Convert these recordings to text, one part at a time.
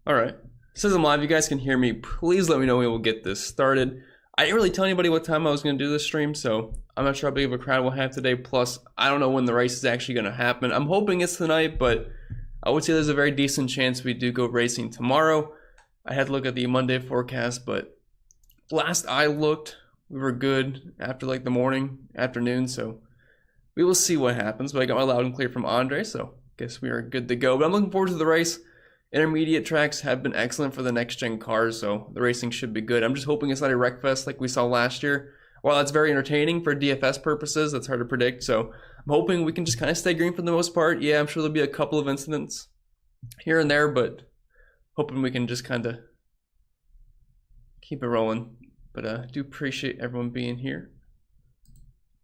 All right. Says I'm live. You guys can hear me. Please let me know when we'll get this started. I didn't really tell anybody what time I was going to do this stream, so I'm not sure how big of a crowd we'll have today. Plus, I don't know when the race is actually going to happen. I'm hoping it's tonight, but I would say there's a very decent chance we do go racing tomorrow. I had to look at the Monday forecast, but last I looked, we were good after like the afternoon, so we will see what happens. But I got my loud and clear from Andre, so I guess we are good to go. But I'm looking forward to the race. Intermediate tracks have been excellent for the next-gen cars, so the racing should be good. I'm just hoping it's not a wreck fest like we saw last year. While that's very entertaining for DFS purposes, that's hard to predict, so I'm hoping we can just kind of stay green for the most part. Yeah, I'm sure there'll be a couple of incidents here and there, but hoping we can just kind of keep it rolling. But I do appreciate everyone being here.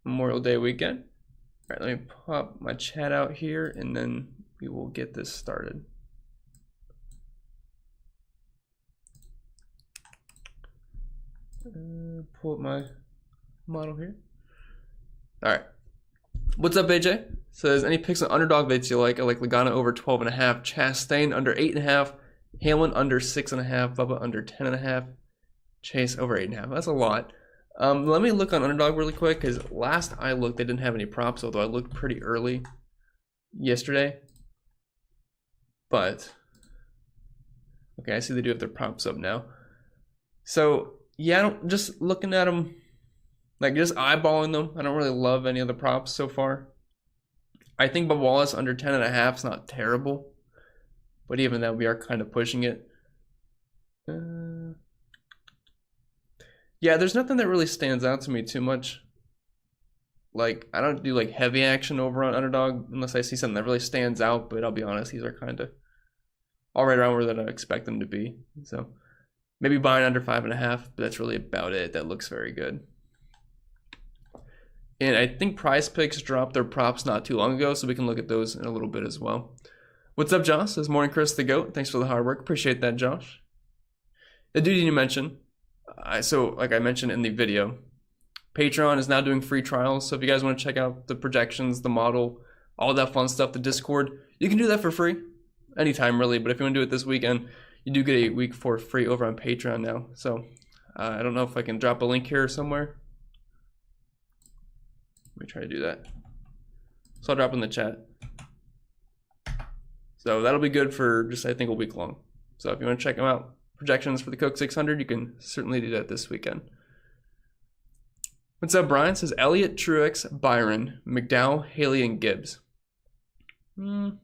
Memorial Day weekend. All right, let me pop my chat out here, and then we will get this started. Pull up my model here. All right. What's up, AJ? Says, any picks on underdog bets you like? I like Logano over 12.5, Chastain under 8.5, Hamlin under 6.5, Bubba under 10.5, Chase over 8.5. That's a lot. Let me look on underdog really quick, because last I looked, they didn't have any props, although I looked pretty early yesterday. But, okay, I see they do have their props up now. So, yeah, I don't, just looking at them, like just eyeballing them, I don't really love any of the props so far. I think Bubba Wallace under 10.5 is not terrible, but even then we are kind of pushing it. Yeah, there's nothing that really stands out to me too much. Like, I don't do like heavy action over on underdog unless I see something that really stands out, but I'll be honest, these are kind of all right around where I expect them to be. So maybe buying under 5.5, but that's really about it. That looks very good. And I think Prize Picks dropped their props not too long ago, so we can look at those in a little bit as well. What's up, Josh? Says, morning, Chris the GOAT. Thanks for the hard work. Appreciate that, Josh. The dude you mentioned, so like I mentioned in the video, Patreon is now doing free trials. So if you guys want to check out the projections, the model, all that fun stuff, the Discord, you can do that for free anytime, really. But if you want to do it this weekend, you do get a week for free over on Patreon now. So I don't know if I can drop a link here somewhere. Let me try to do that. So I'll drop in the chat. So that'll be good for just, I think, a week long. So if you want to check them out, projections for the Coke 600, you can certainly do that this weekend. What's up, Brian? Says Elliott, Truex, Byron, McDowell, Haley, and Gibbs. I'm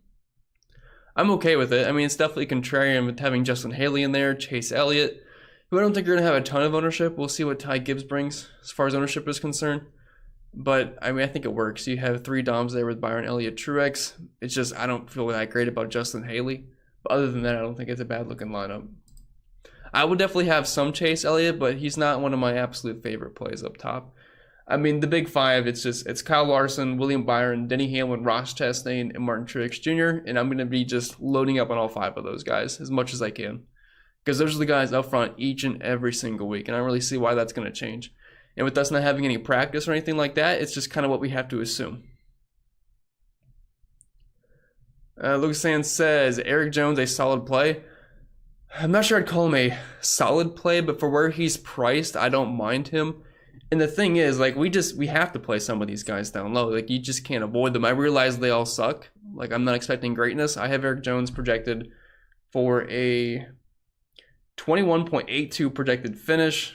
okay with it. I mean, it's definitely contrarian with having Justin Haley in there, Chase Elliott, who I don't think are going to have a ton of ownership. We'll see what Ty Gibbs brings as far as ownership is concerned. But, I mean, I think it works. You have 3 Doms there with Byron, Elliott, Truex. It's just, I don't feel that great about Justin Haley. But other than that, I don't think it's a bad-looking lineup. I would definitely have some Chase Elliott, but he's not one of my absolute favorite plays up top. I mean, the big 5, it's Kyle Larson, William Byron, Denny Hamlin, Ross Chastain, and Martin Truex Jr., and I'm going to be just loading up on all 5 of those guys as much as I can. Because those are the guys up front each and every single week, and I don't really see why that's going to change. And with us not having any practice or anything like that, it's just kind of what we have to assume. Lucas Sands says, Eric Jones, a solid play. I'm not sure I'd call him a solid play, but for where he's priced, I don't mind him. And the thing is, like, we have to play some of these guys down low. Like, you just can't avoid them. I realize they all suck. Like, I'm not expecting greatness. I have Eric Jones projected for a 21.82 projected finish.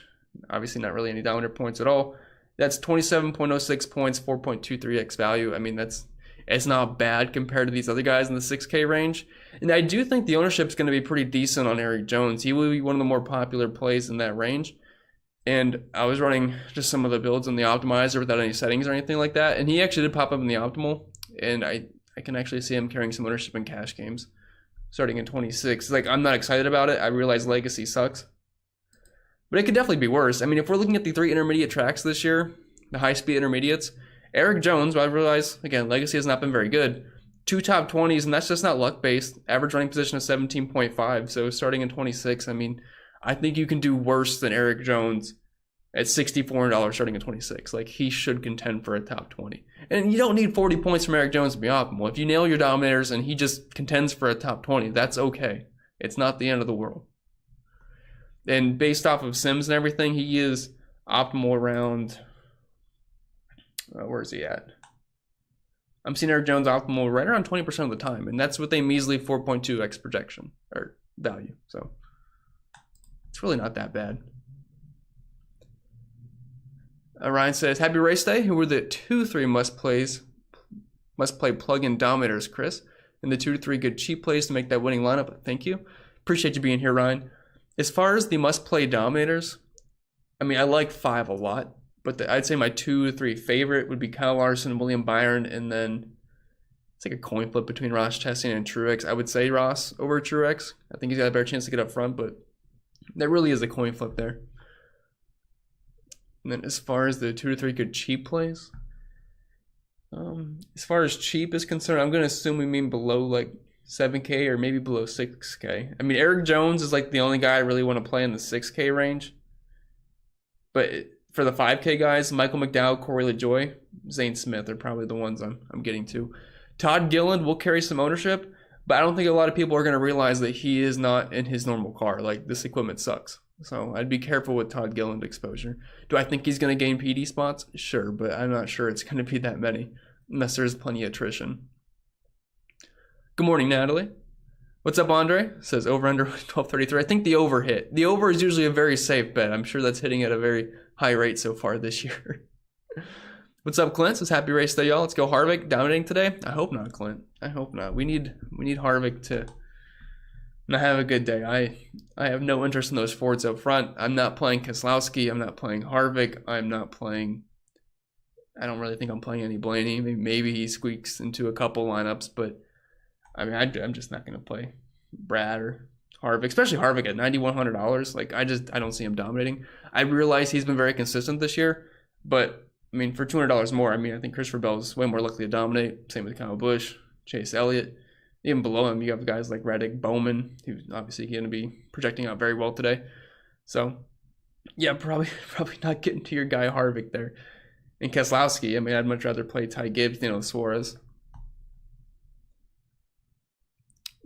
Obviously not really any dominator points at all. That's 27.06 points, 4.23x value. I mean, it's not bad compared to these other guys in the 6K range. And I do think the ownership is going to be pretty decent on Eric Jones. He will be one of the more popular plays in that range. And I was running just some of the builds in the optimizer without any settings or anything like that. And he actually did pop up in the optimal. And I can actually see him carrying some ownership in cash games starting in 26. Like, I'm not excited about it. I realize Legacy sucks. But it could definitely be worse. I mean, if we're looking at the 3 intermediate tracks this year, the high-speed intermediates, Eric Jones, well, I realize, again, Legacy has not been very good. 2 top 20s, and that's just not luck-based. Average running position of 17.5, so starting in 26, I mean, I think you can do worse than Eric Jones at $6,400 starting at 26. Like, he should contend for a top 20. And you don't need 40 points from Eric Jones to be optimal. If you nail your dominators and he just contends for a top 20, that's okay. It's not the end of the world. And based off of sims and everything, he is optimal around, where is he at? I'm seeing Eric Jones optimal right around 20% of the time, and that's with a measly 4.2x projection or value. So it's really not that bad. Ryan says, happy race day. Who were the 2-3 must-play plug-in dominators, Chris? And the 2-3 good cheap plays to make that winning lineup? Thank you. Appreciate you being here, Ryan. As far as the must-play dominators, I mean, I like 5 a lot, but I'd say my 2-3 favorite would be Kyle Larson, William Byron, and then it's like a coin flip between Ross Chastain and Truex. I would say Ross over Truex. I think he's got a better chance to get up front, but there really is a coin flip there. And then as far as the 2-3 good cheap plays, as far as cheap is concerned, I'm going to assume we mean below like 7K or maybe below 6K. I mean, Eric Jones is like the only guy I really want to play in the 6K range. But for the 5K guys, Michael McDowell, Corey LaJoie, Zane Smith are probably the ones I'm getting to. Todd Gilliland will carry some ownership, but I don't think a lot of people are going to realize that he is not in his normal car. Like, this equipment sucks. So I'd be careful with Todd Gilliland exposure. Do I think he's going to gain PD spots? Sure, but I'm not sure it's going to be that many unless there's plenty of attrition. Good morning, Natalie. What's up, Andre? Says over under 1233. I think the over hit. The over is usually a very safe bet. I'm sure that's hitting at a very high rate so far this year. What's up, Clint? Says happy race day, y'all. Let's go Harvick dominating today. I hope not, Clint. I hope not. We need Harvick to not have a good day. I have no interest in those Fords up front. I'm not playing Keselowski. I'm not playing Harvick. I don't really think I'm playing any Blaney. Maybe he squeaks into a couple lineups, but I mean, I'm just not going to play Brad or Harvick, especially Harvick at $9,100. Like, I don't see him dominating. I realize he's been very consistent this year, but I mean, for $200 more, I mean, I think Christopher Bell's way more likely to dominate. Same with Kyle Busch, Chase Elliott. Even below him, you have guys like Reddick, Bowman, who's obviously going to be projecting out very well today. So, yeah, probably not getting to your guy Harvick there. And Keselowski, I mean, I'd much rather play Ty Gibbs than Suarez.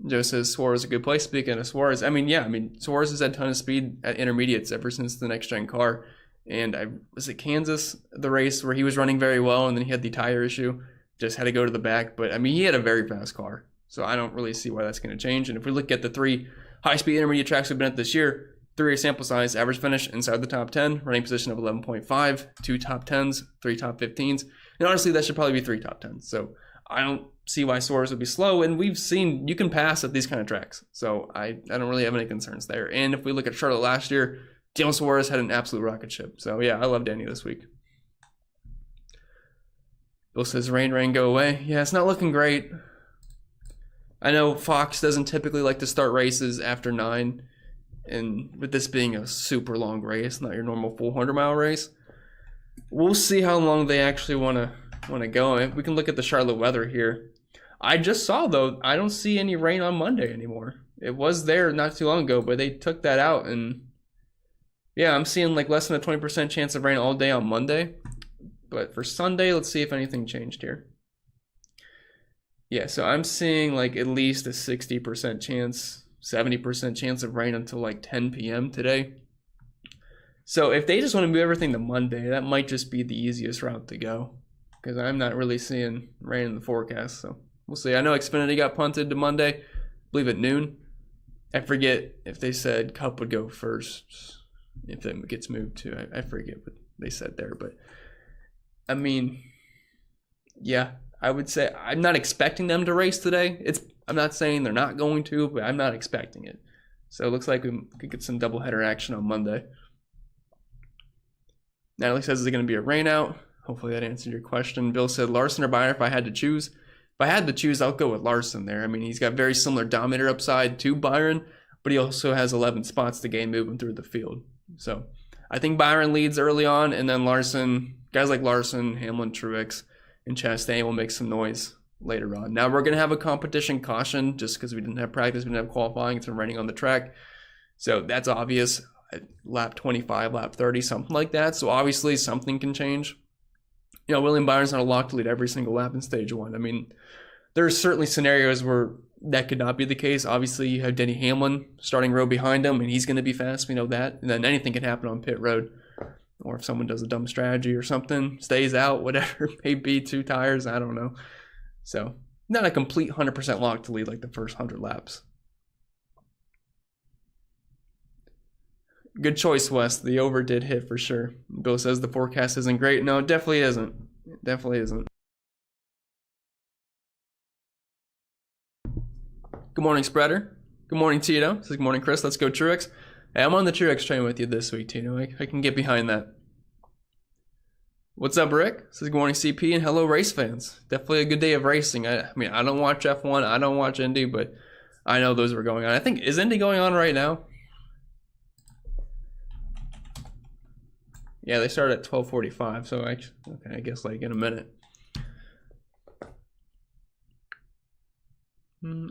Joe says Suarez is a good play. Speaking of Suarez, Suarez has had a ton of speed at intermediates ever since the next-gen car. And was it Kansas, the race where he was running very well and then he had the tire issue, just had to go to the back. But, I mean, he had a very fast car. So I don't really see why that's going to change. And if we look at the 3 high-speed intermediate tracks we've been at this year, 3 sample size, average finish inside the top 10, running position of 11.5, 2 top 10s, 3 top 15s. And honestly, that should probably be 3 top 10s. So I don't see why Suarez would be slow. And we've seen you can pass at these kind of tracks. So I don't really have any concerns there. And if we look at Charlotte last year, Daniel Suarez had an absolute rocket ship. So yeah, I love Danny this week. Bill says, rain, go away. Yeah, it's not looking great. I know Fox doesn't typically like to start races after 9, and with this being a super long race, not your normal 400-mile race, we'll see how long they actually want to go. And we can look at the Charlotte weather here. I just saw, though, I don't see any rain on Monday anymore. It was there not too long ago, but they took that out, and yeah, I'm seeing like less than a 20% chance of rain all day on Monday. But for Sunday, let's see if anything changed here. Yeah, so I'm seeing like at least a 60% chance, 70% chance of rain until like 10 p.m. today. So if they just want to move everything to Monday, that might just be the easiest route to go, because I'm not really seeing rain in the forecast. So we'll see. I know Xfinity got punted to Monday, I believe at noon. I forget if they said Cup would go first, if it gets moved to. I forget what they said there, but I mean, yeah. I would say I'm not expecting them to race today. I'm not saying they're not going to, but I'm not expecting it. So it looks like we could get some doubleheader action on Monday. Natalie says, is it going to be a rain out? Hopefully that answered your question. Bill said, Larson or Byron if I had to choose. If I had to choose, I'll go with Larson there. I mean, he's got very similar dominator upside to Byron, but he also has 11 spots to gain movement through the field. So I think Byron leads early on, and then Larson, guys like Larson, Hamlin, Truex, and Chastain will make some noise later on. Now we're going to have a competition caution just because we didn't have practice, we didn't have qualifying, it's been raining on the track. So that's obvious. Lap 25, lap 30, something like that. So obviously something can change. You know, William Byron's not a lock to lead every single lap in stage 1. I mean, there's certainly scenarios where that could not be the case. Obviously, you have Denny Hamlin starting row behind him, and he's going to be fast. We know that. And then anything can happen on pit road. Or if someone does a dumb strategy or something, stays out, whatever it may be, 2 tires, I don't know. So, not a complete 100% lock to lead like the first 100 laps. Good choice, Wes. The over did hit for sure. Bill says the forecast isn't great. No, it definitely isn't. It definitely isn't. Good morning, Spreader. Good morning, Tito. Says good morning, Chris. Let's go, Truex. Hey, I'm on the Truex train with you this week, Tito. I can get behind that. What's up, Rick? Says good morning, CP, and hello, race fans. Definitely a good day of racing. I mean, I don't watch F1. I don't watch Indy, but I know those were going on. I think, is Indy going on right now? Yeah, they start at 12:45, so okay, I guess like in a minute.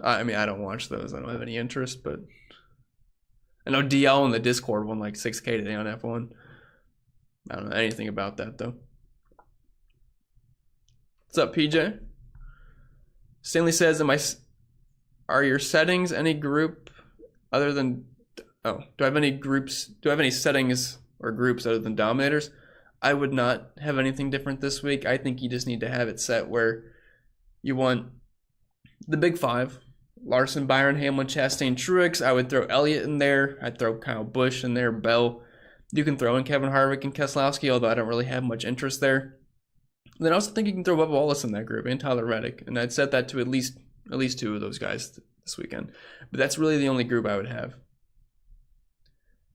I mean, I don't watch those. I don't have any interest, but I know DL in the Discord won like 6K today on F1. I don't know anything about that, though. What's up, PJ? Stanley says, are your settings any group other than, do I have any groups, do I have any settings or groups other than dominators? I would not have anything different this week. I think you just need to have it set where you want the big 5: Larson, Byron, Hamlin, Chastain, Truex. I would throw Elliott in there. I'd throw Kyle Busch in there, Bell. You can throw in Kevin Harvick and Keselowski, although I don't really have much interest there. And then I also think you can throw Bubba Wallace in that group and Tyler Reddick, and I'd set that to at least 2 of those guys this weekend. But that's really the only group I would have.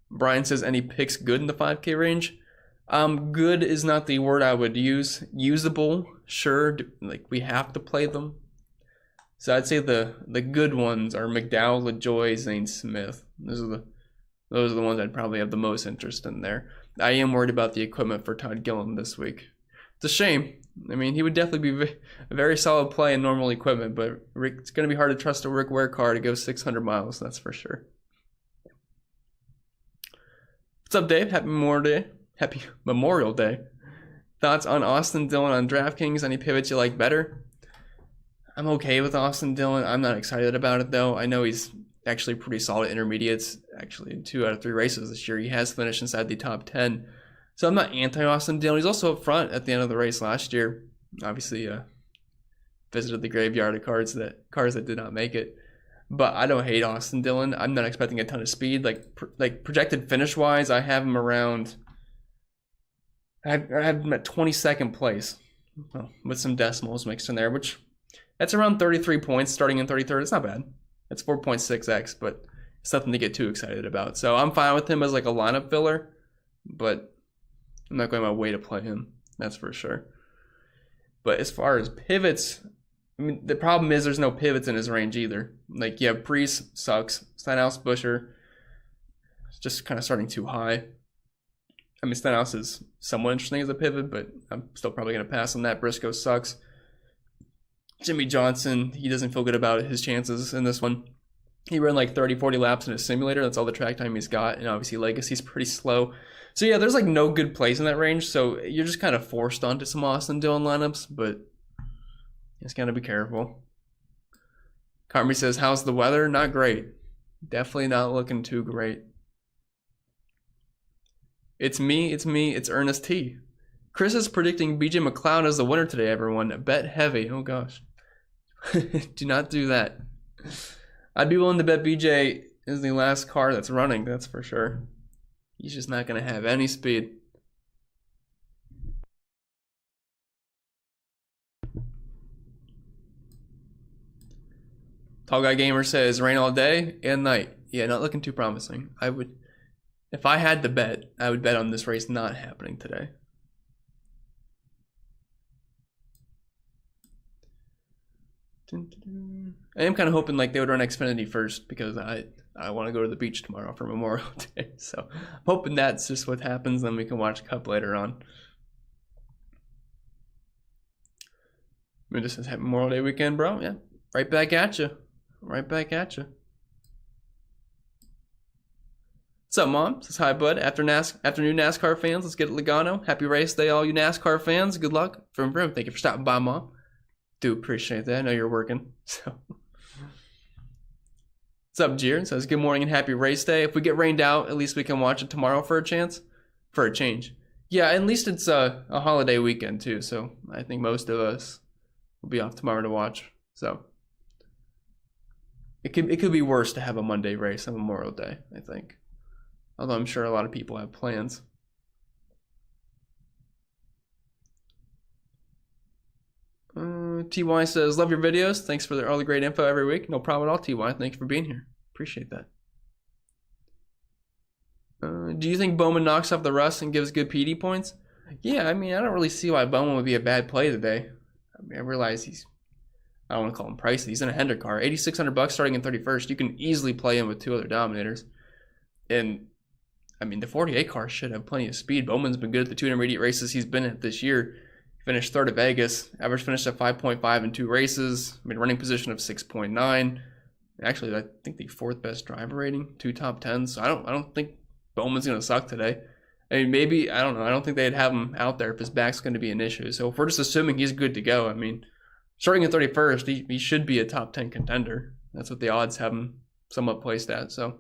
Brian says, any picks good in the 5K range? Good is not the word I would use. Usable, sure. Like, we have to play them. So I'd say the good ones are McDowell, LaJoy, Zane Smith. Those are the ones I'd probably have the most interest in there. I am worried about the equipment for Todd Gilliland this week. It's a shame. I mean, he would definitely be a very solid play in normal equipment, but it's going to be hard to trust a Rick Ware car to go 600 miles, that's for sure. What's up, Dave? Happy Memorial Day. Happy Memorial Day. Thoughts on Austin Dillon on DraftKings? Any pivots you like better? I'm okay with Austin Dillon. I'm not excited about it, though. I know he's actually pretty solid intermediates. Actually, in 2 out of 3 races this year, he has finished inside the top 10. So I'm not anti-Austin Dillon. He's also up front at the end of the race last year. Obviously, visited the graveyard of cars that did not make it. But I don't hate Austin Dillon. I'm not expecting a ton of speed. Like projected finish-wise, I have him around. I have him at 22nd place, well, with some decimals mixed in there, which that's around 33 points, starting in 33rd. It's not bad. It's 4.6x, but it's nothing to get too excited about. So I'm fine with him as like a lineup filler, but I'm not going my way to play him. That's for sure. But as far as pivots, I mean, the problem is there's no pivots in his range either. Like, yeah, Priest sucks. Stenhouse, Buescher, it's just kind of starting too high. I mean, Stenhouse is somewhat interesting as a pivot, but I'm still probably going to pass on that. Briscoe sucks. Jimmy Johnson, he doesn't feel good about his chances in this one. He ran like 30, 40 laps in a simulator. That's all the track time he's got. And obviously Legacy's pretty slow. So yeah, there's like no good plays in that range. So you're just kind of forced onto some Austin Dillon lineups, but just gotta be careful. Carmi says, how's the weather? Not great. Definitely not looking too great. It's me, it's Ernest T. Chris is predicting BJ McLeod as the winner today, everyone. Bet heavy. Oh, gosh. Do not do that. I'd be willing to bet BJ is the last car that's running, that's for sure. He's just not going to have any speed. Tall Guy Gamer says, rain all day and night. Yeah, not looking too promising. If I had to bet, I would bet on this race not happening today. I am kind of hoping like they would run Xfinity first because I want to go to the beach tomorrow for Memorial Day. So I'm hoping that's just what happens. Then we can watch Cup later on. We just have Memorial Day weekend, bro. Yeah, right back at you. Right back at you. What's up, Mom? Says hi, bud. Afternoon NASCAR fans, let's get it Logano. Happy race day, all you NASCAR fans. Good luck. From Thank you for stopping by, Mom. Do appreciate that. I know you're working. So What's up, Jiren? Says, good morning and happy race day. If we get rained out, at least we can watch it tomorrow for a chance. For a change. Yeah, at least it's a holiday weekend too, so I think most of us will be off tomorrow to watch. So it could be worse to have a Monday race on Memorial Day, I think. Although I'm sure a lot of people have plans. TY says, love your videos. Thanks for all the great info every week. No problem at all, TY. Thank you for being here. Appreciate that. Do you think Bowman knocks off the rust and gives good PD points? Yeah, I mean, I don't really see why Bowman would be a bad play today. I mean, I realize I don't want to call him pricey. He's in a Hendrick car. $8,600 starting in 31st. You can easily play him with 2 other Dominators. And, I mean, the 48 car should have plenty of speed. Bowman's been good at the 2 intermediate races he's been at this year. Finished third at Vegas. Average finished at 5.5 in 2 races. I mean, running position of 6.9. Actually, I think the 4th best driver rating. 2 top 10s. So I don't think Bowman's going to suck today. I mean, maybe, I don't know. I don't think they'd have him out there if his back's going to be an issue. So if we're just assuming he's good to go, I mean, starting at 31st, he should be a top 10 contender. That's what the odds have him somewhat placed at. So,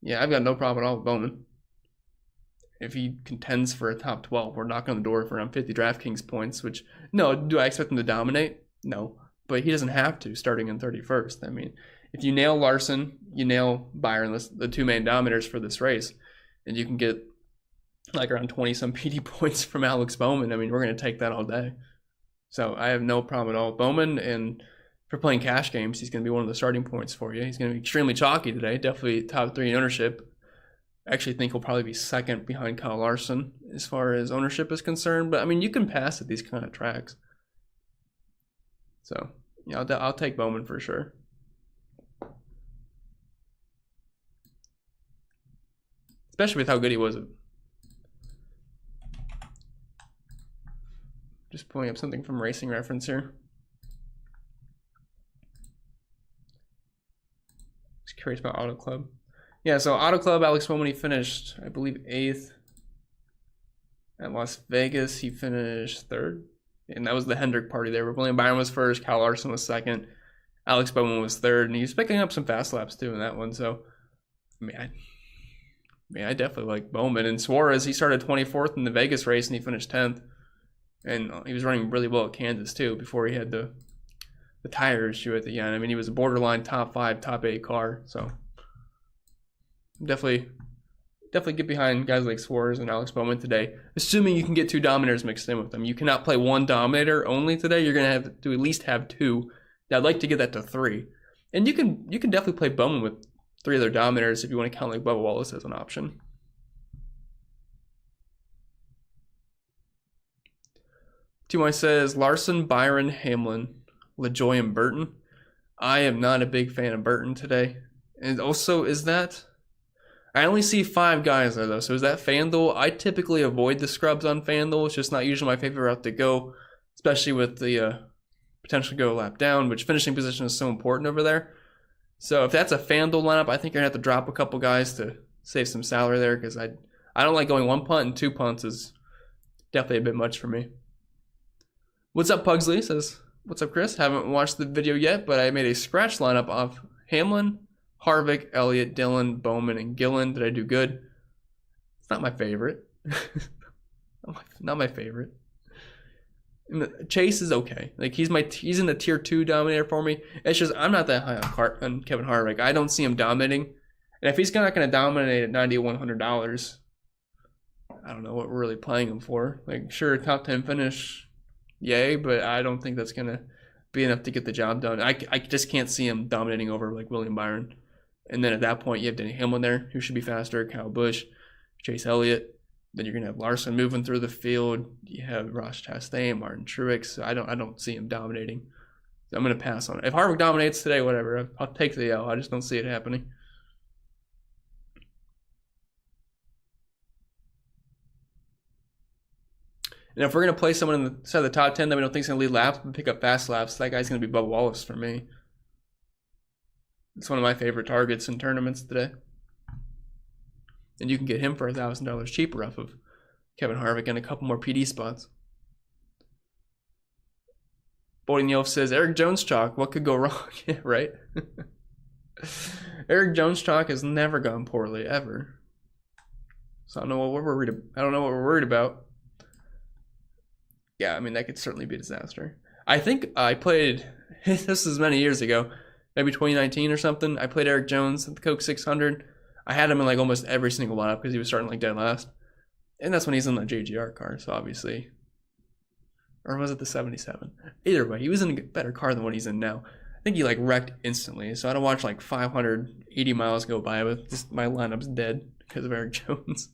yeah, I've got no problem at all with Bowman. If he contends for a top 12, we're knocking on the door for around 50 DraftKings points, which, no, do I expect him to dominate? No. But he doesn't have to starting in 31st. I mean, if you nail Larson, you nail Byron, the 2 main dominators for this race, and you can get like around 20-some PD points from Alex Bowman, I mean, we're going to take that all day. So I have no problem at all. Bowman, and for playing cash games, he's going to be one of the starting points for you. He's going to be extremely chalky today, definitely top 3 in ownership. I actually think he'll probably be second behind Kyle Larson as far as ownership is concerned. But, I mean, you can pass at these kind of tracks. So, yeah, I'll take Bowman for sure. Especially with how good he was. Just pulling up something from Racing Reference here. Just curious about Auto Club. Yeah, so Auto Club, Alex Bowman, he finished, I believe, 8th. At Las Vegas, he finished 3rd. And that was the Hendrick party there. William Byron was 1st, Kyle Larson was 2nd, Alex Bowman was 3rd, and he was picking up some fast laps too in that one. So, I mean, I definitely like Bowman. And Suarez, he started 24th in the Vegas race, and he finished 10th. And he was running really well at Kansas too before he had the tire issue at the end. I mean, he was a borderline top 5, top 8 car. So definitely get behind guys like Suarez and Alex Bowman today, assuming you can get 2 dominators mixed in with them. You cannot play 1 dominator only today. You're going to have to at least have 2. Now, I'd like to get that to 3. And you can definitely play Bowman with 3 other dominators if you want to count like Bubba Wallace as an option. T1 says, Larson, Byron, Hamlin, LaJoy, and Burton. I am not a big fan of Burton today. And also, I only see 5 guys there, though. So is that FanDuel? I typically avoid the scrubs on FanDuel. It's just not usually my favorite route to go, especially with the potential go lap down, which finishing position is so important over there. So if that's a FanDuel lineup, I think you're going to have to drop a couple guys to save some salary there, because I don't like going 1 punt, and 2 punts is definitely a bit much for me. What's up, Pugsley? Says, what's up, Chris? Haven't watched the video yet, but I made a scratch lineup of Hamlin, Harvick, Elliott, Dillon, Bowman, and Gillen. Did I do good? It's not my favorite. Not my favorite. Chase is okay. Like he's in the tier 2 dominator for me. It's just I'm not that high on Kevin Harvick. I don't see him dominating. And if he's not going to dominate at $9,100, I don't know what we're really playing him for. Like, sure, top 10 finish, yay, but I don't think that's going to be enough to get the job done. I just can't see him dominating over like William Byron. And then at that point, you have Denny Hamlin there, who should be faster, Kyle Busch, Chase Elliott. Then you're going to have Larson moving through the field. You have Ross Chastain, Martin Truex. So I don't see him dominating. So I'm going to pass on it. If Harvick dominates today, whatever. I'll take the L. I just don't see it happening. And if we're going to play someone inside the top 10 that we don't think is going to lead laps but pick up fast laps, that guy's going to be Bubba Wallace for me. It's one of my favorite targets in tournaments today. And you can get him for $1,000 cheaper off of Kevin Harvick and a couple more PD spots. Boydin Yelf says, Eric Jones chalk, what could go wrong? Yeah, right? Eric Jones chalk has never gone poorly ever. So I don't know what we're worried about. I don't know what we're worried about. Yeah, I mean that could certainly be a disaster. I think I played this is many years ago, maybe 2019 or something. I played Eric Jones at the Coke 600. I had him in like almost every single lineup because he was starting like dead last. And that's when he's in the JGR car, so obviously. Or was it the 77? Either way, he was in a better car than what he's in now. I think he like wrecked instantly, so I don't watch like 580 miles go by, but just my lineup's dead because of Eric Jones.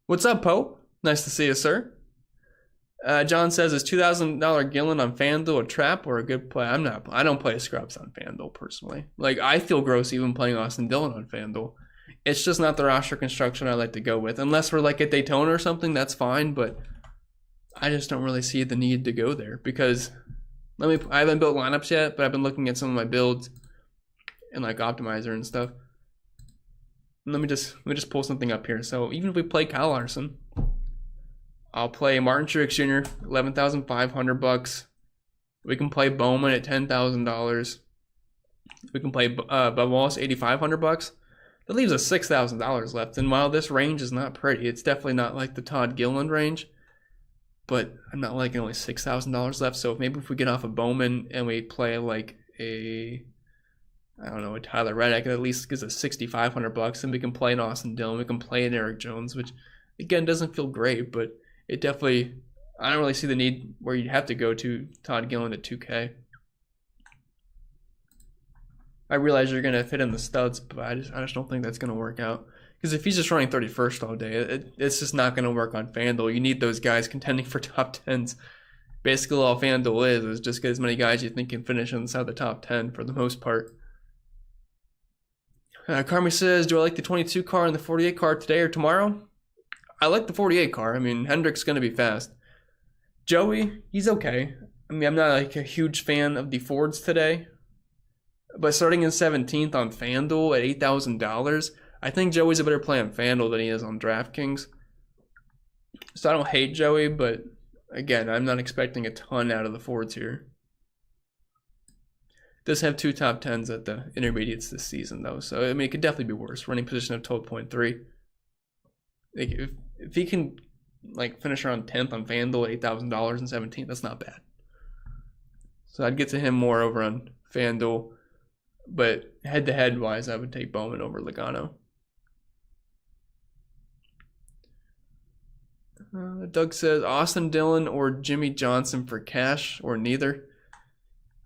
What's up, Pope? Nice to see you, sir. John says, is $2,000 Gillen on FanDuel a trap or a good play? I don't play scrubs on FanDuel personally. Like, I feel gross even playing Austin Dillon on FanDuel. It's just not the roster construction I like to go with. Unless we're like at Daytona or something, that's fine, but I just don't really see the need to go there because I haven't built lineups yet, but I've been looking at some of my builds and like optimizer and stuff. Let me just pull something up here. So even if we play Kyle Larson, I'll play Martin Truex Jr. $11,500. We can play Bowman at $10,000. We can play Bubba Wallace $8,500. That leaves us $6,000 left. And while this range is not pretty, it's definitely not like the Todd Gilliland range. But I'm not liking only $6,000 left. So maybe if we get off of Bowman and we play like a Tyler Reddick, it at least gives us $6,500, and we can play an Austin Dillon, we can play an Eric Jones, which again doesn't feel great, but it definitely, I don't really see the need where you'd have to go to Todd Gilliland at 2K. I realize you're gonna fit in the studs, but I just don't think that's gonna work out. Because if he's just running 31st all day, it's just not gonna work on FanDuel. You need those guys contending for top 10s. Basically, all FanDuel is just get as many guys you think can finish inside the top 10 for the most part. Carmi says, do I like the 22 car and the 48 car today or tomorrow? I like the 48 car. I mean, Hendrick's going to be fast. Joey, he's okay. I mean, I'm not like a huge fan of the Fords today. But starting in 17th on FanDuel at $8,000, I think Joey's a better play on FanDuel than he is on DraftKings. So I don't hate Joey, but again, I'm not expecting a ton out of the Fords here. Does have 2 top 10s at the intermediates this season, though. So, I mean, it could definitely be worse. Running position of 12.3. Like, if he can, like, finish around 10th on FanDuel at $8,000 and 17th, that's not bad. So, I'd get to him more over on FanDuel. But head-to-head wise, I would take Bowman over Logano. Doug says, Austin Dillon or Jimmy Johnson for cash or neither?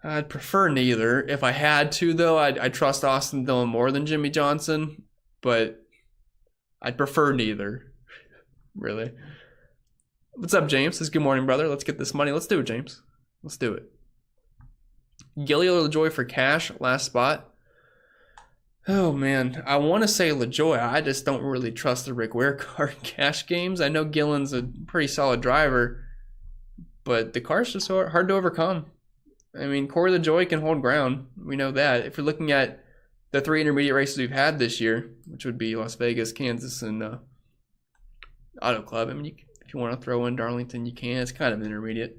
I'd prefer neither. If I had to, though, I'd trust Austin Dillon more than Jimmy Johnson, but I'd prefer neither, really. What's up, James? Says, good morning, brother. Let's get this money. Let's do it, James. Let's do it. Gilly or LaJoy for cash, last spot. Oh, man. I want to say LaJoy. I just don't really trust the Rick Ware car in cash games. I know Gillen's a pretty solid driver, but the car's just hard to overcome. I mean, Corey LaJoy can hold ground. We know that. If you're looking at the 3 intermediate races we've had this year, which would be Las Vegas, Kansas, and Auto Club. I mean, if you want to throw in Darlington, you can. It's kind of intermediate.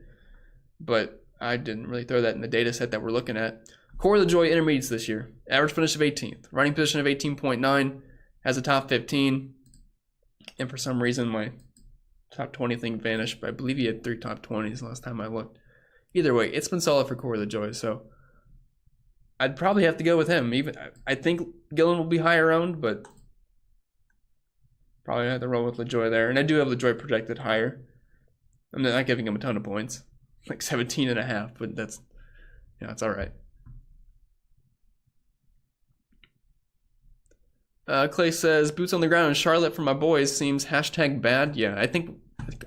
But I didn't really throw that in the data set that we're looking at. Corey LaJoy intermediates this year. Average finish of 18th. Running position of 18.9. Has a top 15. And for some reason, my top 20 thing vanished. But I believe he had 3 top 20s last time I looked. Either way, it's been solid for Corey LaJoy, so I'd probably have to go with him. Even I think Gillen will be higher owned, but probably have to roll with LaJoy there. And I do have LaJoy projected higher. I'm not giving him a ton of points, like 17.5, but that's, yeah, it's all right. Clay says, boots on the ground in Charlotte for my boys seems #bad. Yeah, I think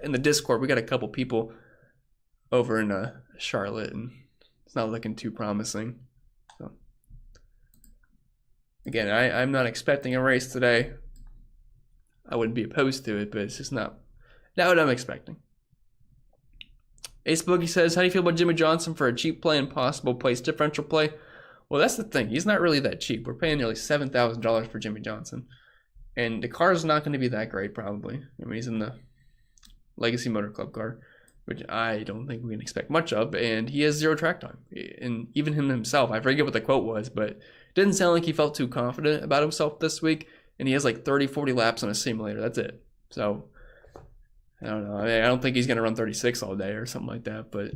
in the Discord we got a couple people over in Charlotte, and it's not looking too promising. So again, I'm not expecting a race today. I wouldn't be opposed to it, but it's just not what I'm expecting. Ace Boogie says, how do you feel about Jimmy Johnson for a cheap play and possible place differential play? Well, that's the thing. He's not really that cheap. We're paying nearly $7,000 for Jimmy Johnson. And the car is not going to be that great, probably. I mean, he's in the Legacy Motor Club car. which I don't think we can expect much of, and he has 0 track time. And even him himself, I forget what the quote was, but it didn't sound like he felt too confident about himself this week, and he has like 30, 40 laps on a simulator. That's it. So, I don't know. I mean, I don't think he's going to run 36 all day or something like that, but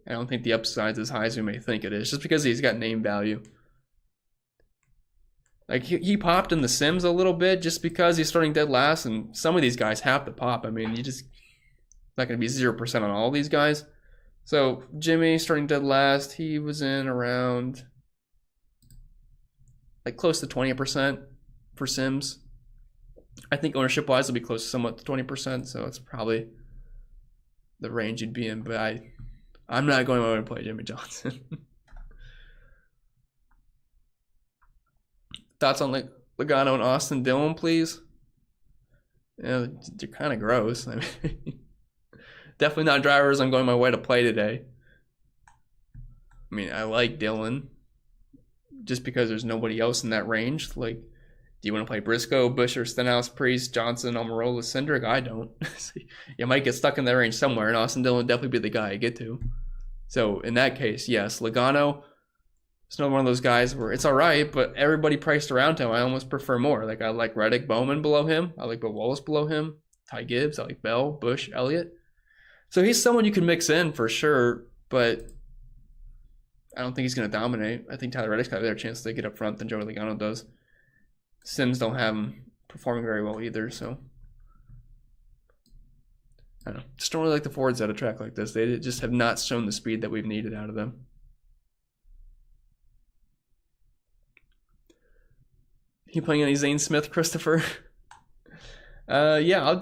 I don't think the upside's as high as we may think it is, just because he's got name value. Like, he popped in the Sims a little bit just because he's starting dead last, and some of these guys have to pop. I mean, not going to be 0% on all these guys. So, Jimmy starting dead last, he was in around, like, close to 20% for Sims. I think ownership-wise, it'll be close to somewhat to 20%, so it's probably the range you'd be in, but I'm not going over to play Jimmy Johnson. Thoughts on Logano and Austin Dillon, please? Yeah, they're kind of gross. I mean, definitely not drivers I'm going my way to play today. I mean, I like Dillon just because there's nobody else in that range. Like, do you want to play Briscoe, Buescher, Stenhouse, Priest, Johnson, Almirola, Cindric? I don't. You might get stuck in that range somewhere, and Austin Dillon would definitely be the guy I get to. So, in that case, yes, Logano. It's not one of those guys where it's all right, but everybody priced around him, I almost prefer more. Like, I like Reddick, Bowman below him. I like Bill Wallace below him. Ty Gibbs. I like Bell, Busch, Elliott. So he's someone you can mix in for sure, but I don't think he's going to dominate. I think Tyler Reddick's got a better chance to get up front than Joey Logano does. Sims don't have him performing very well either, so I don't know. Just don't really like the Fords at a track like this. They just have not shown the speed that we've needed out of them. You playing any Zane Smith, Christopher? Yeah,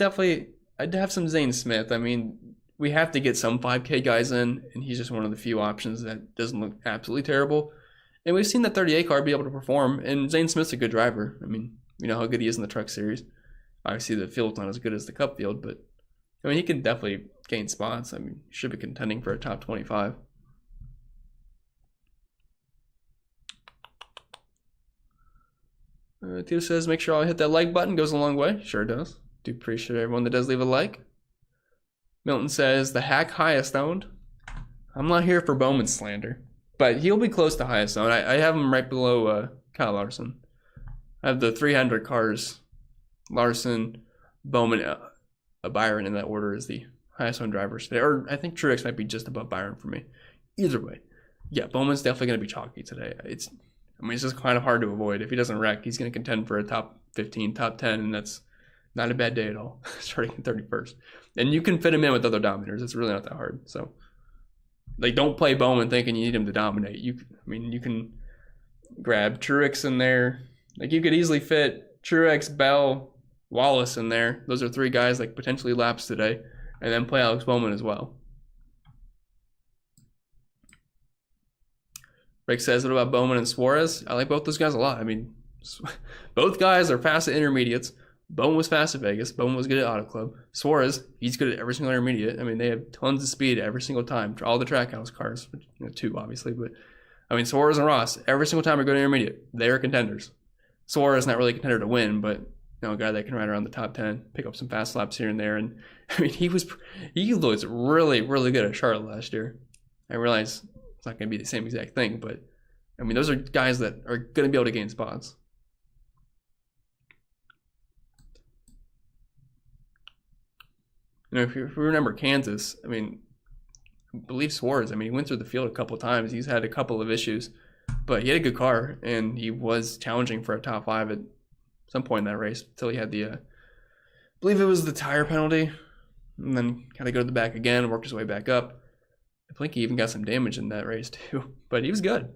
I'd have some Zane Smith. I mean, we have to get some 5K guys in, and he's just one of the few options that doesn't look absolutely terrible. And we've seen that 38 car be able to perform, and Zane Smith's a good driver. I mean, you know how good he is in the truck series. Obviously, the field's not as good as the Cup field, but I mean, he can definitely gain spots. I mean, he should be contending for a top 25. Tito says, make sure I hit that like button. Goes a long way. Sure does. Do appreciate everyone that does leave a like. Milton says, the hack highest owned. I'm not here for Bowman slander, but he'll be close to highest owned. I have him right below Kyle Larson. I have the 300 cars. Larson, Bowman, Byron in that order is the highest owned drivers today. Or I think Truex might be just above Byron for me. Either way. Yeah, Bowman's definitely going to be chalky today. It's just kind of hard to avoid. If he doesn't wreck, he's going to contend for a top 15, top 10, and that's not a bad day at all, starting in 31st. And you can fit him in with other dominators. It's really not that hard. So, like, don't play Bowman thinking you need him to dominate. You can grab Truex in there. Like, you could easily fit Truex, Bell, Wallace in there. Those are 3 guys, like, potentially laps today. And then play Alex Bowman as well. Rick says, what about Bowman and Suarez? I like both those guys a lot. I mean, both guys are fast at intermediates. Bowman was fast at Vegas. Bowman was good at Auto Club. Suarez, he's good at every single intermediate. I mean, they have tons of speed every single time. All the Trackhouse cars, 2 obviously, but I mean, Suarez and Ross, every single time we go to intermediate, they are contenders. Suarez not really a contender to win, but a guy that can ride around the top 10, pick up some fast laps here and there. And I mean, he was really, really good at Charlotte last year. I realize it's not going to be the same exact thing, but I mean, those are guys that are going to be able to gain spots. If you remember Kansas, I mean, I believe Suarez, I mean, he went through the field a couple of times. He's had a couple of issues, but he had a good car, and he was challenging for a top 5 at some point in that race until he had the, I believe it was the tire penalty, and then kind of go to the back again and worked his way back up. I think he even got some damage in that race too, but he was good.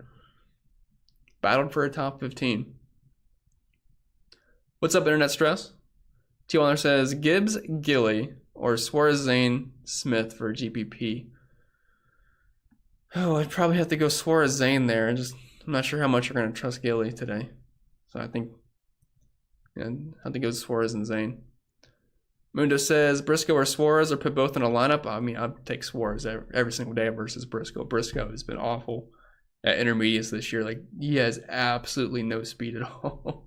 Battled for a top 15. What's up, Internet Stress? T-Waller says, Gibbs, Gilly, or Suarez, Zane, Smith for GPP. Oh, I'd probably have to go Suarez, Zane there. I'm not sure how much you're going to trust Gilly today. So I think it was Suarez and Zane. Mundo says, Briscoe or Suarez, or put both in a lineup. I mean, I'd take Suarez every single day versus Briscoe. Briscoe has been awful at intermediates this year. Like, he has absolutely no speed at all.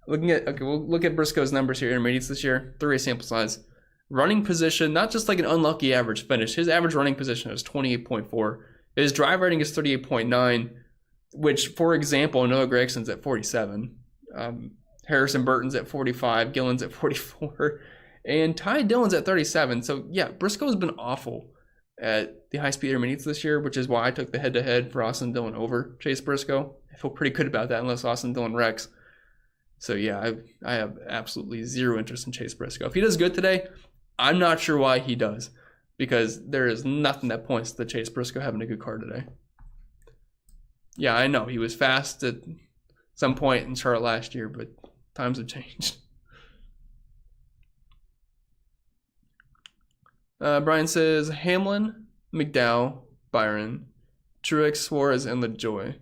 We'll look at Briscoe's numbers here, intermediates this year. 3 sample size. Running position, not just like an unlucky average finish. His average running position is 28.4. His drive rating is 38.9, which, for example, Noah Gregson's at 47. Harrison Burton's at 45. Gillen's at 44. And Ty Dillon's at 37. So, yeah, Briscoe's been awful at the high-speed intermediates this year, which is why I took the head-to-head for Austin Dillon over Chase Briscoe. I feel pretty good about that unless Austin Dillon wrecks. So, yeah, I have absolutely zero interest in Chase Briscoe. If he does good today, I'm not sure why he does, because there is nothing that points to Chase Briscoe having a good card today. Yeah, I know. He was fast at some point in Charlotte last year, but times have changed. Brian says, Hamlin, McDowell, Byron, Truex, Suarez, and LaJoy.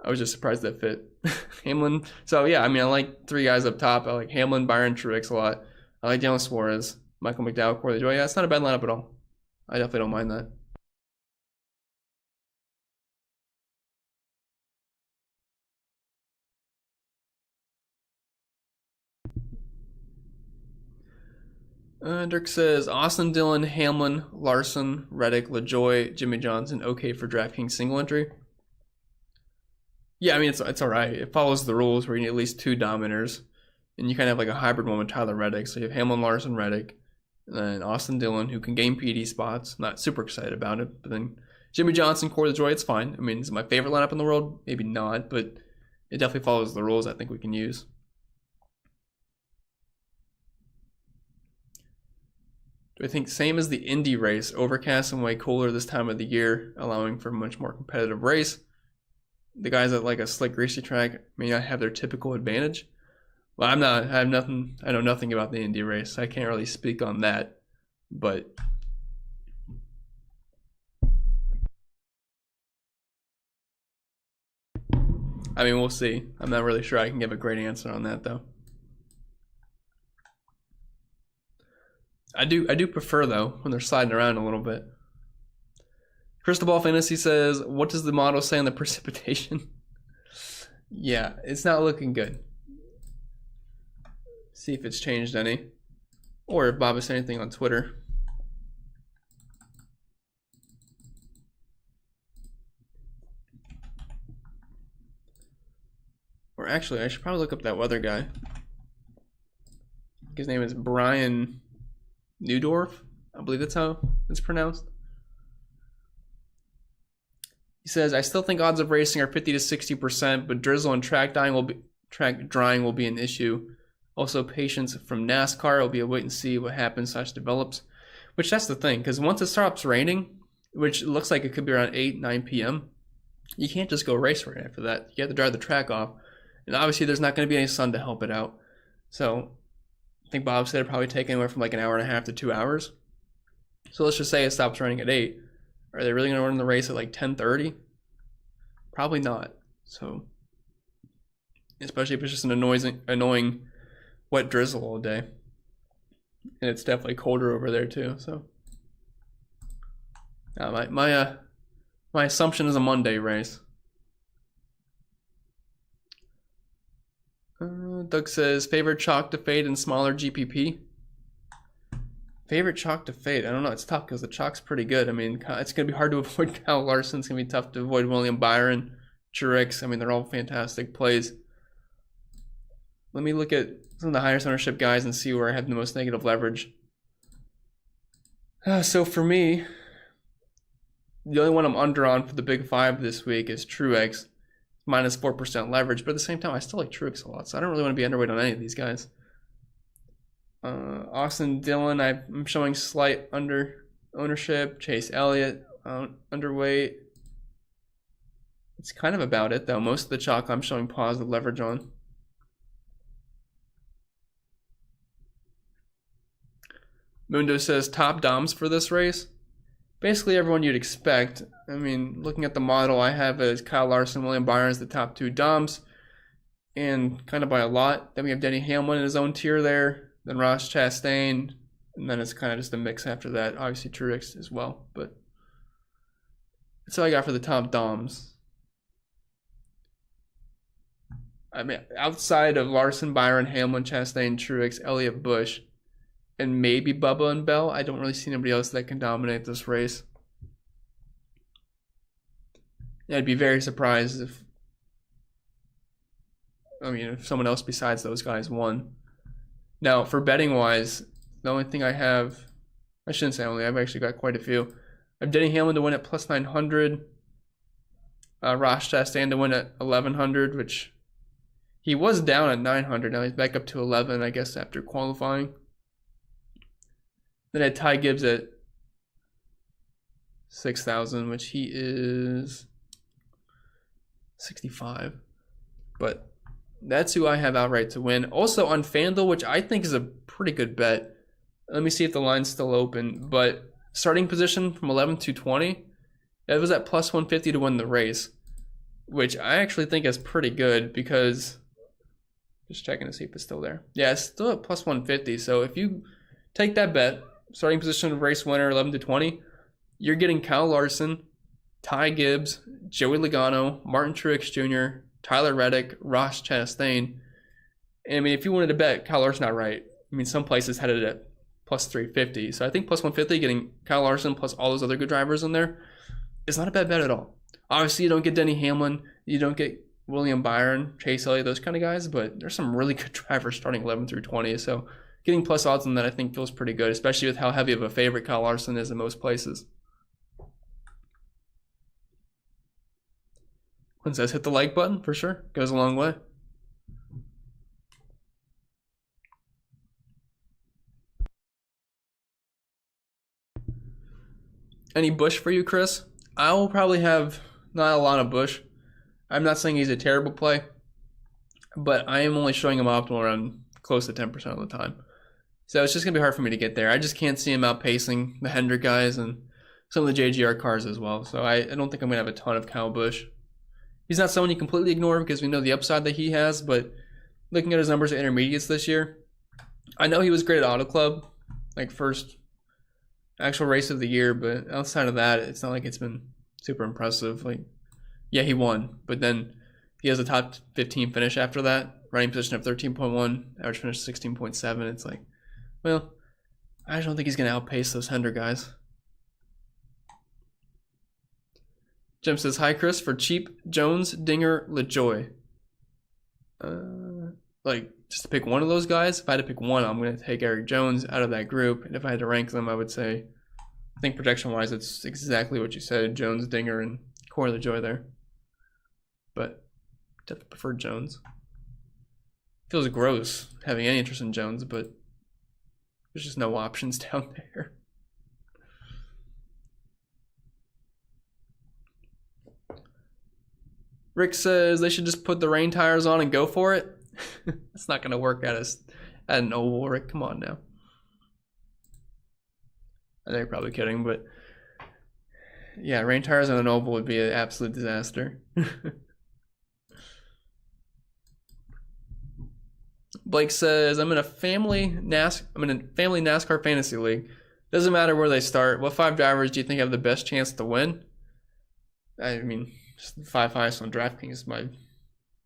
I was just surprised that fit. Hamlin. So, yeah, I mean, I like three guys up top. I like Hamlin, Byron, Truex a lot. I like Daniel Suarez, Michael McDowell, Corey LaJoy. Yeah, it's not a bad lineup at all. I definitely don't mind that. Dirk says, Austin Dillon, Hamlin, Larson, Reddick, LaJoy, Jimmy Johnson, okay for DraftKings single entry. Yeah, I mean, it's all right. It follows the rules where you need at least two dominators. And you kind of have like a hybrid one with Tyler Reddick. So you have Hamlin, Larson, Reddick, and then Austin Dillon, who can gain PD spots. Not super excited about it. But then Jimmy Johnson, Corey LaJoy, it's fine. I mean, is it my favorite lineup in the world? Maybe not, but it definitely follows the rules I think we can use. Do I think same as the Indy race, overcast and way cooler this time of the year, allowing for a much more competitive race? The guys that like a slick, greasy track may not have their typical advantage. Well, I know nothing about the Indy race. I can't really speak on that, but I mean, we'll see. I'm not really sure I can give a great answer on that though. I do prefer though when they're sliding around a little bit. Crystal Ball Fantasy says, what does the model say on the precipitation? Yeah, it's not looking good. See if it's changed any. Or if Bob has said anything on Twitter. Or actually, I should probably look up that weather guy. His name is Brian Newdorf. I believe that's how it's pronounced. He says, I still think odds of racing are 50 to 60%, but drizzle and track drying will be an issue. Also, patience from NASCAR will be a wait and see what happens / develops. Which that's the thing, because once it stops raining, which looks like it could be around 8, 9 p.m., you can't just go race right after that. You have to dry the track off. And obviously, there's not going to be any sun to help it out. So, I think Bob said it'd probably take anywhere from like an hour and a half to 2 hours. So let's just say it stops raining at 8. Are they really going to run the race at like 10:30? Probably not. So, especially if it's just an annoying wet drizzle all day. And it's definitely colder over there too. So, my assumption is a Monday race. Doug says, favorite chalk to fade in smaller GPP? Favorite chalk to fade? I don't know. It's tough because the chalk's pretty good. I mean, it's going to be hard to avoid Kyle Larson. It's going to be tough to avoid William Byron, Truex. I mean, they're all fantastic plays. Let me look at some of the highest ownership guys and see where I have the most negative leverage. So for me, the only one I'm under on for the big five this week is Truex. Minus 4% leverage, but at the same time, I still like Truex a lot, so I don't really want to be underweight on any of these guys. Austin Dillon, I'm showing slight under ownership. Chase Elliott, underweight. It's kind of about it, though. Most of the chalk I'm showing positive leverage on. Mundo says top doms for this race. Basically everyone you'd expect. I mean, looking at the model I have as Kyle Larson, William Byron as the top two doms, and kind of by a lot. Then we have Denny Hamlin in his own tier there, then Ross Chastain, and then it's kind of just a mix after that. Obviously Truex as well, but that's all I got for the top doms. I mean, outside of Larson, Byron, Hamlin, Chastain, Truex, Elliott, Busch, and maybe Bubba and Bell, I don't really see anybody else that can dominate this race. I'd be very surprised if someone else besides those guys won. Now, for betting wise, the only thing I have, I shouldn't say only, I've actually got quite a few. I'm Denny Hamlin to win at plus 900. Ross Chastain to win at 1100, which he was down at 900. Now he's back up to 11, I guess, after qualifying. Then I had Ty Gibbs at 6,000, which he is 65. But that's who I have outright to win. Also on FanDuel, which I think is a pretty good bet. Let me see if the line's still open. But starting position from 11 to 20, it was at plus 150 to win the race, which I actually think is pretty good because, just checking to see if it's still there. Yeah, it's still at plus 150. So if you take that bet, starting position of race winner 11 to 20, you're getting Kyle Larson, Ty Gibbs, Joey Logano, Martin Truex Jr., Tyler Reddick, Ross Chastain. And I mean, if you wanted to bet Kyle Larson outright, I mean, some places had it at plus 350. So I think plus 150, getting Kyle Larson plus all those other good drivers in there, is not a bad bet at all. Obviously, you don't get Denny Hamlin, you don't get William Byron, Chase Elliott, those kind of guys, but there's some really good drivers starting 11 through 20. So getting plus odds on that, I think, feels pretty good, especially with how heavy of a favorite Kyle Larson is in most places. Quinn says, hit the like button for sure. Goes a long way. Any Busch for you, Chris? I will probably have not a lot of Busch. I'm not saying he's a terrible play, but I am only showing him optimal around close to 10% of the time. So it's just going to be hard for me to get there. I just can't see him outpacing the Hendrick guys and some of the JGR cars as well. So I don't think I'm going to have a ton of Kyle Busch. He's not someone you completely ignore because we know the upside that he has, but looking at his numbers at intermediates this year, I know he was great at Auto Club, like first actual race of the year, but outside of that, it's not like it's been super impressive. Like, yeah, he won, but then he has a top 15 finish after that, running position of 13.1, average finish 16.7. It's like, well, I just don't think he's going to outpace those Hendrick guys. Jim says, hi, Chris. For cheap, Jones, Dinger, LaJoy. Like, just to pick one of those guys, if I had to pick one, I'm going to take Eric Jones out of that group. And if I had to rank them, I would say, I think projection-wise, it's exactly what you said. Jones, Dinger, and Corey LaJoy there. But definitely prefer Jones. Feels gross having any interest in Jones, but there's just no options down there. Rick says they should just put the rain tires on and go for it. It's not going to work at an oval, Rick. Come on now. I know you're probably kidding, but yeah, rain tires on an oval would be an absolute disaster. Blake says, I'm in a family NASCAR fantasy league. Doesn't matter where they start. What 5 drivers do you think have the best chance to win? I mean, just the 5 highest on DraftKings is my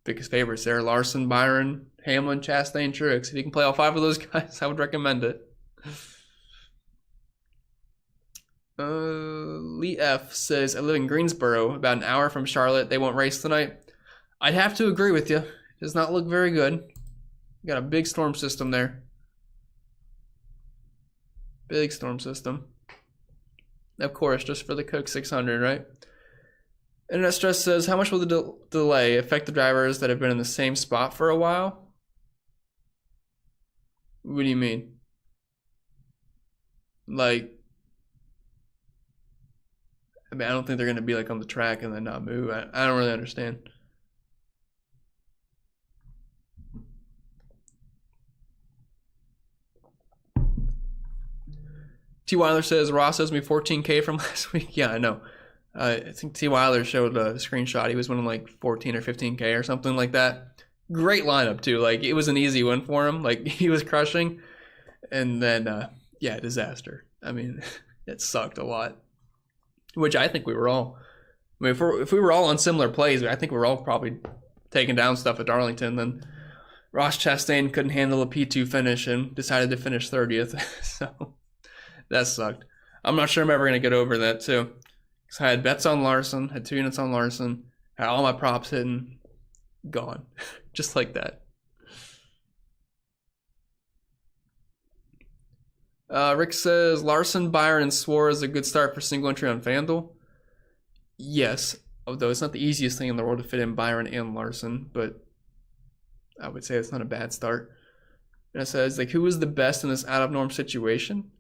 biggest favorites there. Larson, Byron, Hamlin, Chastain, Truex. If you can play all 5 of those guys, I would recommend it. Lee F says, I live in Greensboro, about an hour from Charlotte. They won't race tonight. I'd have to agree with you. It does not look very good. Got a big storm system there. Big storm system. Of course, just for the Coke 600, right? Internet Stress says, how much will the delay affect the drivers that have been in the same spot for a while? What do you mean? Like, I mean, I don't think they're going to be like on the track and then not move. I don't really understand. T. Weiler says, Ross owes me $14K from last week. Yeah, I know. I think T. Weiler showed a screenshot. He was winning like 14 or 15K or something like that. Great lineup, too. Like, it was an easy win for him. Like, he was crushing. And then, yeah, disaster. I mean, it sucked a lot. Which I think we were all. I mean, if we were all on similar plays, I think we were all probably taking down stuff at Darlington. Then Ross Chastain couldn't handle a P2 finish and decided to finish 30th. So that sucked. I'm not sure I'm ever going to get over that, too. Because I had bets on Larson, had 2 units on Larson, had all my props hidden, gone. Just like that. Rick says, Larson, Byron, and Suarez a good start for single entry on FanDuel. Yes, although it's not the easiest thing in the world to fit in Byron and Larson, but I would say it's not a bad start. And it says, like, who is the best in this out-of-norm situation?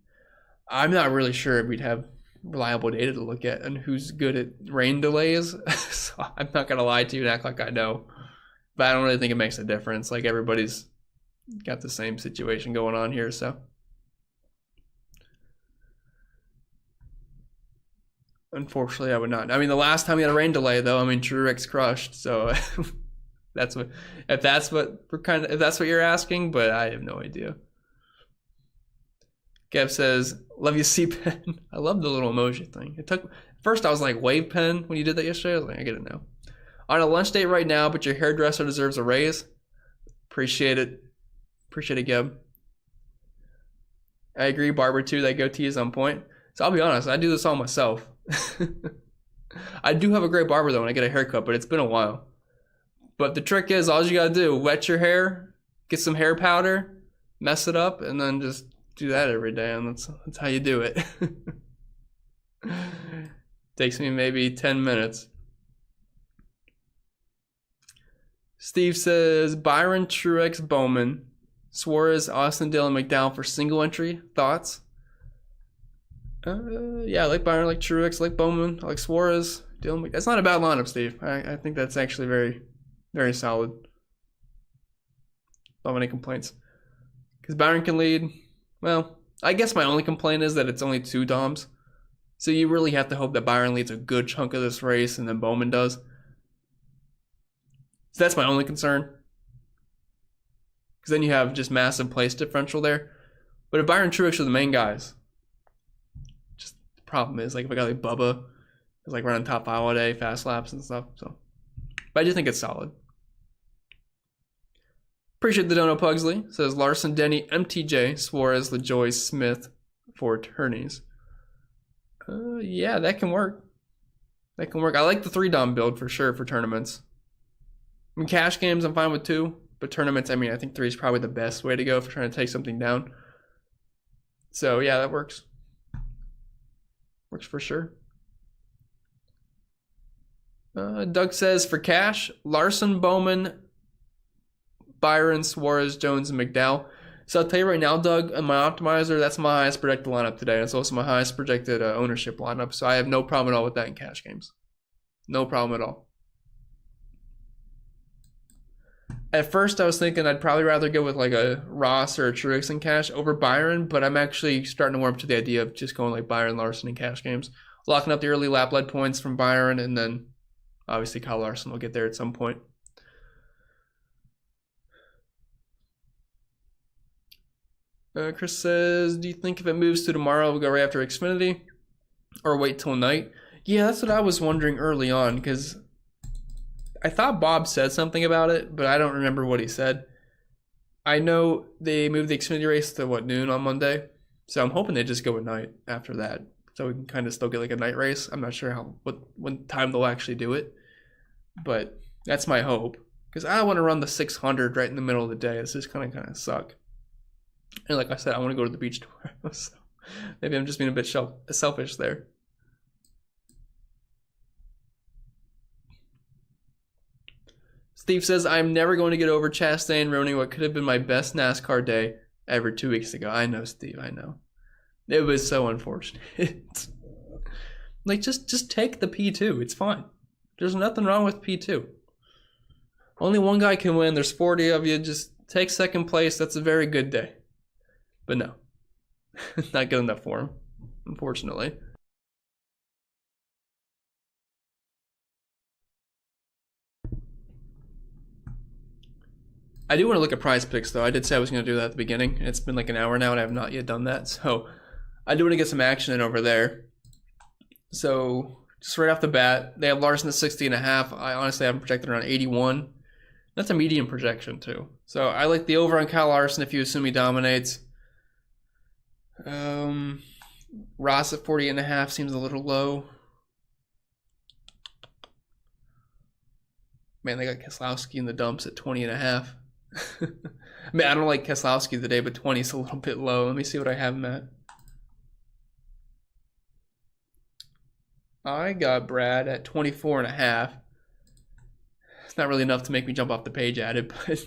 I'm not really sure if we'd have reliable data to look at and who's good at rain delays. So I'm not going to lie to you and act like I know. But I don't really think it makes a difference. Like, everybody's got the same situation going on here, so. Unfortunately, I would not. I mean, the last time we had a rain delay, though, I mean, Truex crushed. So that's what, if that's what you're asking, but I have no idea. Gav says, love you, C-Pen. I love the little emoji thing. First I was like, wave pen when you did that yesterday. I was like, I get it now. On a lunch date right now, but your hairdresser deserves a raise. Appreciate it. Appreciate it, Gab. I agree, barber too. That goatee is on point. So I'll be honest, I do this all myself. I do have a great barber though when I get a haircut, but it's been a while. But the trick is, all you gotta do, wet your hair, get some hair powder, mess it up, and then just do that every day, and that's how you do it. Takes me maybe 10 minutes. Steve says, Byron, Truex, Bowman, Suarez, Austin, Dillon, McDowell for single entry. Thoughts? Yeah, I like Byron, I like Truex, I like Bowman, I like Suarez, Dillon. That's not a bad lineup, Steve. I think that's actually very, very solid. Don't have any complaints. Because Byron can lead. Well, I guess my only complaint is that it's only 2 DOMs. So you really have to hope that Byron leads a good chunk of this race and then Bowman does. So that's my only concern. Because then you have just massive place differential there. But if Byron and Truex are the main guys, just the problem is, like, if a guy like Bubba is like running top 5 all day, fast laps and stuff. So, but I do think it's solid. Appreciate the dono, Pugsley. Says Larson, Denny, MTJ, Suarez, LaJoy, Smith for attorneys. Yeah, that can work. That can work. I like the 3-dom build for sure for tournaments. I mean, cash games, I'm fine with 2. But tournaments, I mean, I think 3 is probably the best way to go for trying to take something down. So, yeah, that works. Works for sure. Doug says, for cash, Larson, Bowman, Byron, Suarez, Jones, and McDowell. So I'll tell you right now, Doug, on my optimizer, that's my highest projected lineup today. It's also my highest projected ownership lineup. So I have no problem at all with that in cash games. No problem at all. At first, I was thinking I'd probably rather go with like a Ross or a Truex in cash over Byron, but I'm actually starting to warm up to the idea of just going like Byron, Larson in cash games. Locking up the early lap lead points from Byron, and then obviously Kyle Larson will get there at some point. Chris says, do you think if it moves to tomorrow, we'll go right after Xfinity or wait till night? Yeah, that's what I was wondering early on, because I thought Bob said something about it, but I don't remember what he said. I know they moved the Xfinity race to, noon on Monday, so I'm hoping they just go at night after that, so we can kind of still get like a night race. I'm not sure what time they'll actually do it, but that's my hope, because I don't want to run the 600 right in the middle of the day. It's just kind of suck. And like I said, I want to go to the beach tomorrow, so maybe I'm just being a bit selfish there. Steve says, I'm never going to get over Chastain ruining what could have been my best NASCAR day ever 2 weeks ago. I know, Steve, I know. It was so unfortunate. Like, just take the P2. It's fine. There's nothing wrong with P2. Only one guy can win. There's 40 of you. Just take second place. That's a very good day. But no, not good enough for him, unfortunately. I do want to look at prize picks, though. I did say I was going to do that at the beginning. It's been like an hour now, and I have not yet done that. So I do want to get some action in over there. So just right off the bat, they have Larson at 60.5. I honestly haven't projected around 81. That's a medium projection too. So I like the over on Kyle Larson if you assume he dominates. Ross at 48.5 seems a little low. Man, they got Keselowski in the dumps at 20.5. I mean, I don't like Keselowski today, but 20 is a little bit low. Let me see what I have him at. I got Brad at 24.5. It's not really enough to make me jump off the page at it, but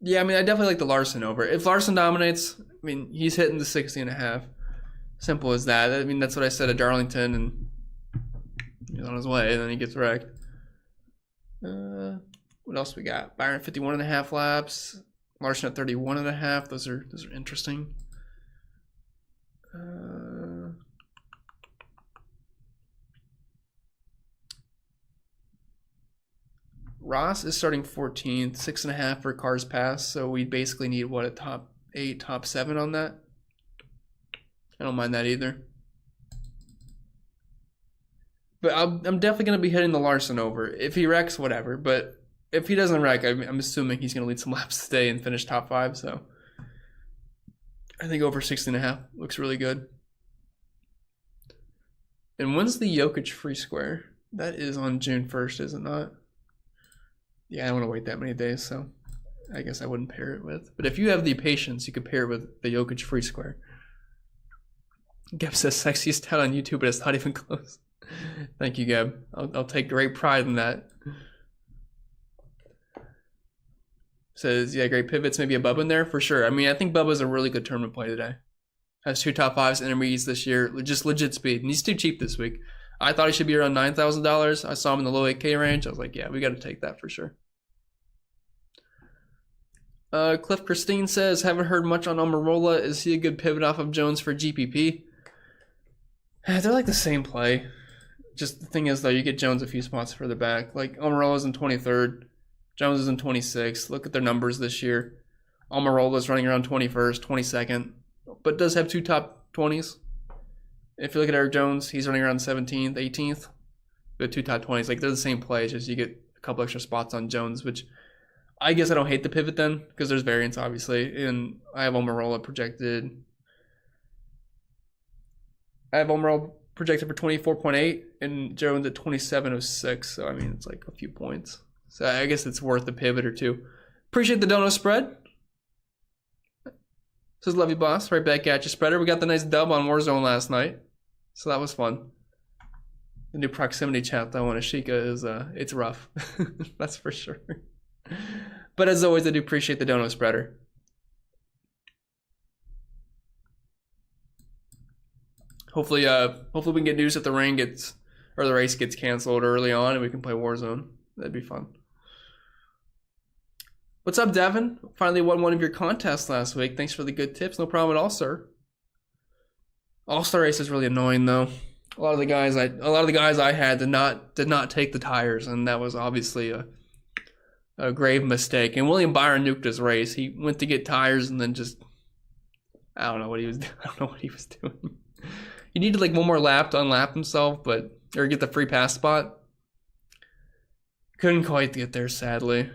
yeah, I mean, I definitely like the Larson over. If Larson dominates, I mean, he's hitting the 60.5. Simple as that. I mean, that's what I said at Darlington, and he's on his way, and then he gets wrecked. What else we got? Byron 51.5 laps. Larson at 31.5. Those are interesting. Ross is starting 14th, 6.5 for cars pass. So we basically need what, a top 8, top 7 on that. I don't mind that either. But I'm definitely going to be hitting the Larson over. If he wrecks, whatever. But if he doesn't wreck, I'm assuming he's going to lead some laps today and finish top 5. So I think over 60.5 looks really good. And when's the Jokic free square? That is on June 1st, is it not? Yeah, I don't want to wait that many days, so I guess I wouldn't pair it with. But if you have the patience, you could pair it with the Jokic free square. Gab says sexiest stat on YouTube, but it's not even close. Thank you, Gab. I'll take great pride in that. Says, yeah, great pivots, maybe a Bubba in there for sure. I mean, I think Bubba's a really good tournament play today. Has 2 top 5s, intermediates this year, just legit speed. And he's too cheap this week. I thought he should be around $9,000. I saw him in the low 8K range. I was like, yeah, we got to take that for sure. Cliff Christine says, haven't heard much on Almirola. Is he a good pivot off of Jones for GPP? They're like the same play. Just the thing is, though, you get Jones a few spots further back. Like, Almirola's in 23rd. Jones is in 26th. Look at their numbers this year. Almirola's running around 21st, 22nd, but does have 2 top 20s. If you look at Eric Jones, he's running around 17th, 18th. But 2 top 20s. Like, they're the same play. It's just you get a couple extra spots on Jones, which I guess I don't hate the pivot then, because there's variance, obviously. And I have Almirola projected. I have Almirola projected for 24.8 and Jones at 27.06. So, I mean, it's like a few points. So, I guess it's worth a pivot or two. Appreciate the dono spread. Says Love You Boss. Right back at you, spreader. We got the nice dub on Warzone last night. So, that was fun. The new proximity chat, though, on Ashika is, it's rough. That's for sure. But as always, I do appreciate the dono spreader. Hopefully we can get news if the race gets canceled early on and we can play Warzone. That'd be fun. What's up, Devin? Finally won one of your contests last week. Thanks for the good tips. No problem at all, sir. All-Star race is really annoying though. A lot of the guys I had did not take the tires, and that was obviously a grave mistake. And William Byron nuked his race. He went to get tires and then just I don't know what he was doing. He needed like one more lap to unlap himself, or get the free pass spot. Couldn't quite get there, sadly.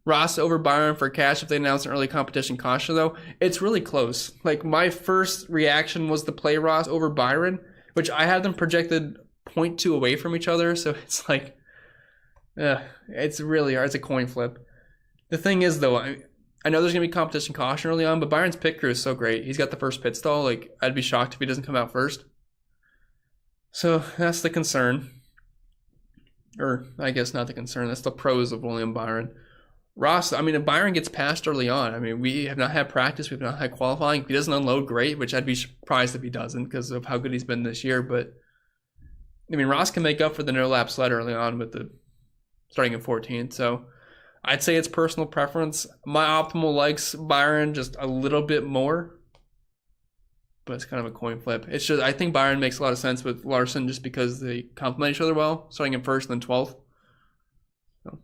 Ross over Byron for cash if they announce an early competition caution, though. It's really close. Like, my first reaction was to play Ross over Byron, which I had them projected 0.2 away from each other, so it's like, it's really hard. It's a coin flip. The thing is, though, I know there's going to be competition caution early on, but Byron's pit crew is so great. He's got the first pit stall. Like, I'd be shocked if he doesn't come out first. So that's the concern. Or, I guess not the concern. That's the pros of William Byron. Ross, I mean, if Byron gets passed early on, I mean, we have not had practice. We've not had qualifying. If he doesn't unload, great, which I'd be surprised if he doesn't because of how good he's been this year. But, I mean, Ross can make up for the no-lap sled early on with the starting at 14th. So, I'd say it's personal preference. My optimal likes Byron just a little bit more, but it's kind of a coin flip. It's just, I think Byron makes a lot of sense with Larson just because they complement each other well, starting in first and then 12th. So.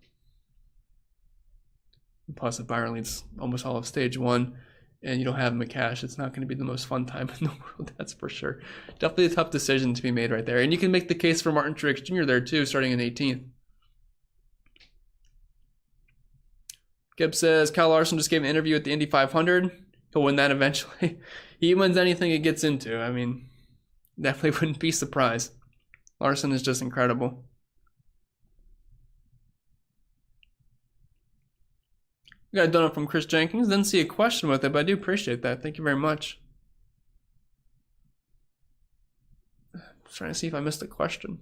Plus, if Byron leads almost all of stage 1, and you don't have him in cash, it's not going to be the most fun time in the world, that's for sure. Definitely a tough decision to be made right there. And you can make the case for Martin Truex Jr. there too, starting in 18th. Gibbs says, Kyle Larson just gave an interview at the Indy 500. He'll win that eventually. He wins anything he gets into. I mean, definitely wouldn't be surprised. Larson is just incredible. We got a donut from Chris Jenkins. Didn't see a question with it, but I do appreciate that. Thank you very much. I'm trying to see if I missed a question.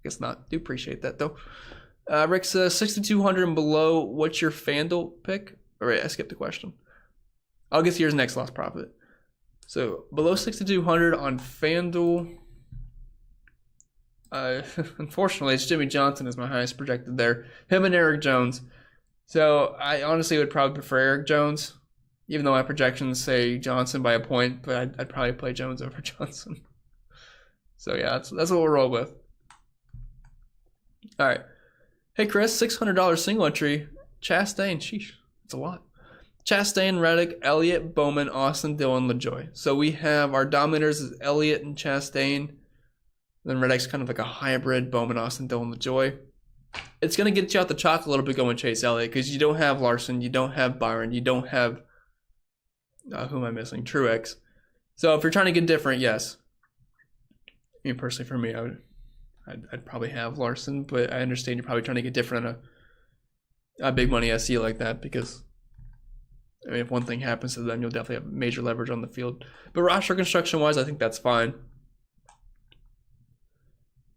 Guess not. Do appreciate that though. Rick says 6,200 and below. What's your FanDuel pick? All right, I skipped the question. I'll get to yours next, Lost Profit. So below 6,200 on FanDuel. Unfortunately, it's Jimmy Johnson is my highest projected there. Him and Eric Jones. So I honestly would probably prefer Eric Jones, even though my projections say Johnson by a point, but I'd probably play Jones over Johnson. So yeah, that's what we'll roll with. All right. Hey Chris, $600 single entry. Chastain, sheesh, that's a lot. Chastain, Reddick, Elliott, Bowman, Austin, Dillon, LaJoie. So we have our dominators is Elliott and Chastain. Then Reddick's kind of like a hybrid, Bowman, Austin, Dillon, LaJoie. It's going to get you out the chalk a little bit going Chase Elliott because you don't have Larson, you don't have Byron, you don't have, who am I missing? Truex. So if you're trying to get different, yes. I mean, personally for me, I'd probably have Larson, but I understand you're probably trying to get different on a big money SE like that because, I mean, if one thing happens to them, you'll definitely have major leverage on the field. But roster construction-wise, I think that's fine.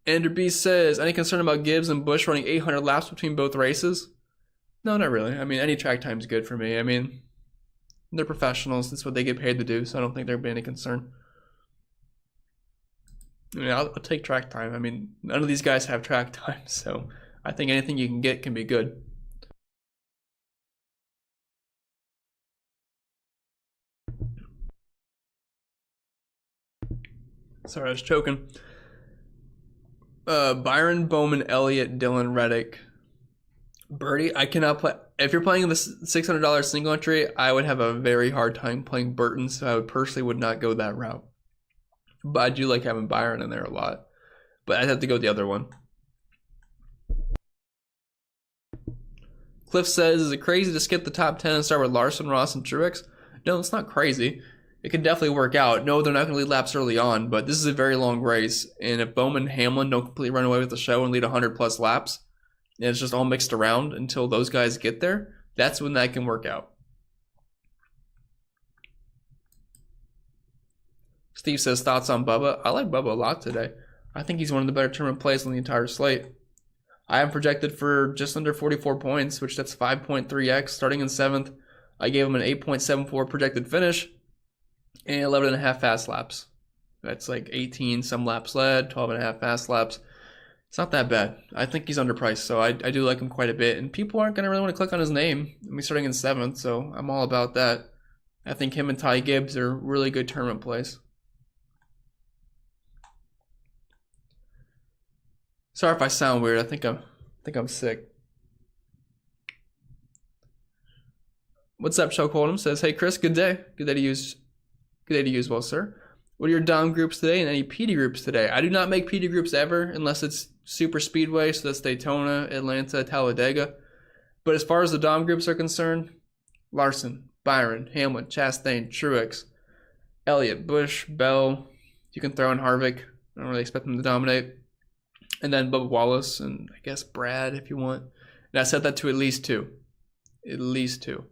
Andrew B says, any concern about Gibbs and Busch running 800 laps between both races? No, not really. I mean, any track time's good for me. I mean, they're professionals. That's what they get paid to do, so I don't think there'd be any concern. I mean, I'll take track time. I mean, none of these guys have track time, so I think anything you can get can be good. Sorry, I was choking. Byron, Bowman, Elliott, Dillon, Reddick, Birdie. I cannot play. If you're playing the $600 single entry, I would have a very hard time playing Burton, so I would not go that route. But I do like having Byron in there a lot. But I'd have to go the other one. Cliff says, is it crazy to skip the top 10 and start with Larson, Ross, and Truex? No, it's not crazy. It can definitely work out. No, they're not going to lead laps early on, but this is a very long race. And if Bowman and Hamlin don't completely run away with the show and lead 100-plus laps, and it's just all mixed around until those guys get there, that's when that can work out. Steve says, thoughts on Bubba? I like Bubba a lot today. I think he's one of the better tournament plays on the entire slate. I am projected for just under 44 points, which that's 5.3x. Starting in 7th, I gave him an 8.74 projected finish. And 11.5 fast laps. That's like 18 some laps led, 12.5 fast laps. It's not that bad. I think he's underpriced, so I do like him quite a bit. And people aren't going to really want to click on his name. He's starting in 7th, so I'm all about that. I think him and Ty Gibbs are really good tournament plays. Sorry if I sound weird. I think I'm sick. What's up, Chuck Hold'em says, hey Chris, good day. Good day to use. Good day to use, well, sir. What are your Dom groups today and any PD groups today? I do not make PD groups ever unless it's super speedway, so that's Daytona, Atlanta, Talladega. But as far as the Dom groups are concerned, Larson, Byron, Hamlin, Chastain, Truex, Elliott, Busch, Bell. You can throw in Harvick. I don't really expect them to dominate. And then Bubba Wallace and I guess Brad if you want. And I set that to at least 2. At least 2.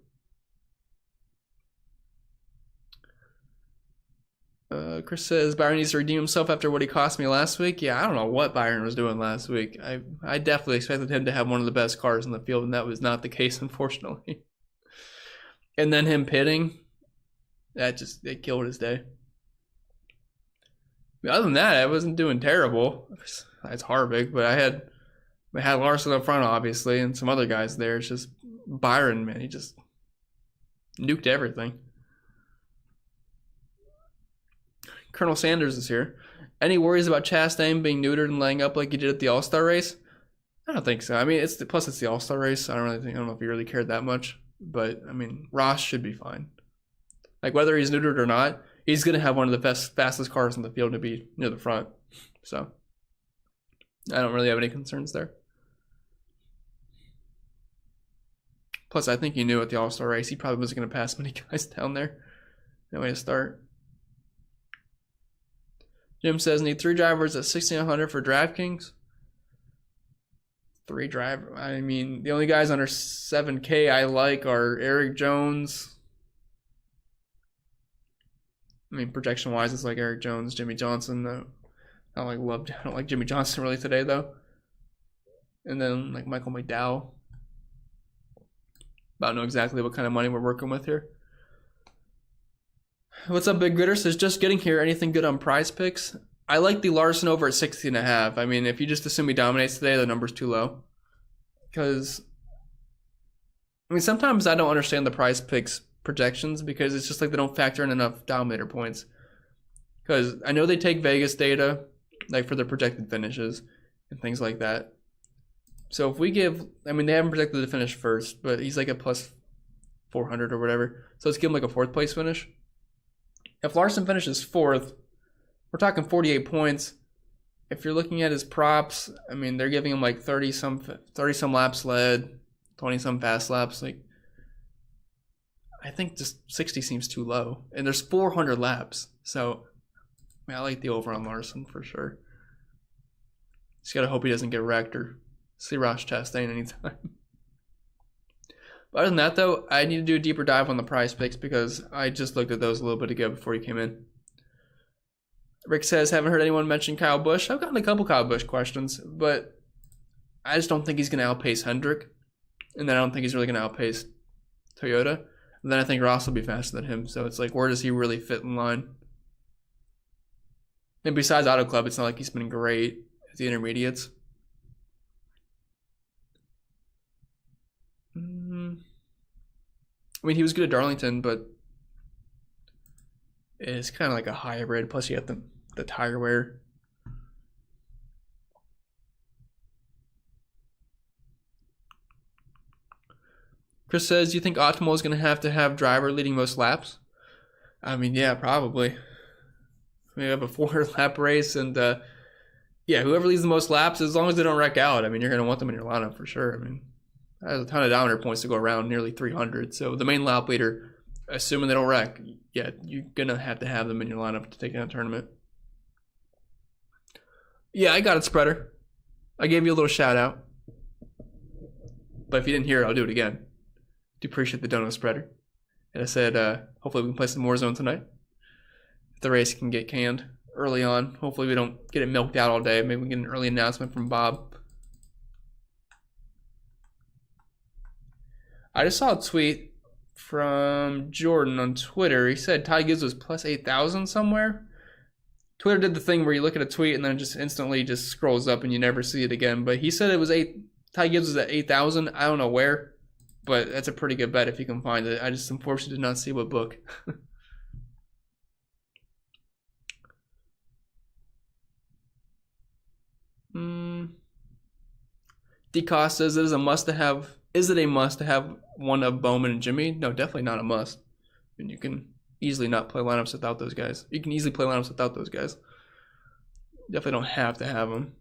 Chris says Byron needs to redeem himself after what he cost me last week. Yeah, I don't know what Byron was doing last week. I definitely expected him to have one of the best cars in the field, and that was not the case, unfortunately. And then him pitting, it killed his day. Other than that, I wasn't doing terrible. It's Harvick, but I had Larson up front, obviously, and some other guys there. It's just Byron, man. He just nuked everything. Colonel Sanders is here. Any worries about Chastain being neutered and laying up like he did at the All-Star race? I don't think so. I mean, plus it's the All-Star race. I don't know if he really cared that much. But I mean, Ross should be fine. Like whether he's neutered or not, he's gonna have one of the best, fastest cars in the field to be near the front. So I don't really have any concerns there. Plus, I think he knew at the All-Star race he probably wasn't going to pass many guys down there. No way to start. Jim says, need 3 drivers at 6,100 for DraftKings. 3 drivers. I mean, the only guys under 7K I like are Eric Jones. I mean, projection-wise, it's like Eric Jones, Jimmy Johnson. I don't like Jimmy Johnson really today, though. And then, like, Michael McDowell. I don't know exactly what kind of money we're working with here. What's up, Big Gritter? Says, just getting here. Anything good on Prize Picks? I like the Larson over at 60.5. I mean, if you just assume he dominates today, the number's too low. Because, I mean, sometimes I don't understand the Prize Picks projections because it's just like they don't factor in enough dominator points. Because I know they take Vegas data, like for their projected finishes and things like that. So if we give, I mean, they haven't projected to finish first, but he's like a plus 400 or whatever. So let's give him like a 4th place finish. If Larson finishes 4th, we're talking 48 points. If you're looking at his props, I mean, they're giving him like 30 some laps led, 20 some fast laps. Like, I think just 60 seems too low. And there's 400 laps. So, I mean, I like the over on Larson for sure. Just gotta hope he doesn't get wrecked or see Ross Chastain anytime. But other than that, though, I need to do a deeper dive on the Prize Picks because I just looked at those a little bit ago before you came in. Rick says, haven't heard anyone mention Kyle Busch. I've gotten a couple Kyle Busch questions, but I just don't think he's going to outpace Hendrick. And then I don't think he's really going to outpace Toyota. And then I think Ross will be faster than him. So it's like, where does he really fit in line? And besides Auto Club, it's not like he's been great at the intermediates. I mean, he was good at Darlington, but it's kind of like a hybrid. Plus, you have the tire wear. Chris says, do you think Optimal is going to have driver leading most laps? I mean, yeah, probably. We have a 400-lap race, and yeah, whoever leads the most laps, as long as they don't wreck out, I mean, you're going to want them in your lineup for sure. I mean, there's a ton of dominator points to go around, nearly 300. So the main lap leader, assuming they don't wreck, yeah, you're going to have them in your lineup to take in a tournament. Yeah, I got it, Spreader. I gave you a little shout out. But if you didn't hear it, I'll do it again. Do appreciate the dono, Spreader. And I said, hopefully we can play some Warzone tonight. If the race can get canned early on. Hopefully we don't get it milked out all day. Maybe we get an early announcement from Bob. I just saw a tweet from Jordan on Twitter. He said Ty Gibbs was plus 8,000 somewhere. Twitter did the thing where you look at a tweet and then it just instantly just scrolls up and you never see it again. But he said it was Ty Gibbs was at 8,000. I don't know where, but that's a pretty good bet if you can find it. I just unfortunately did not see what book. D-Cost says it is a must-have. Is it a must-have one of Bowman and Jimmy? No, definitely not a must. And you can easily not play lineups without those guys. You can easily play lineups without those guys. Definitely don't have to have them.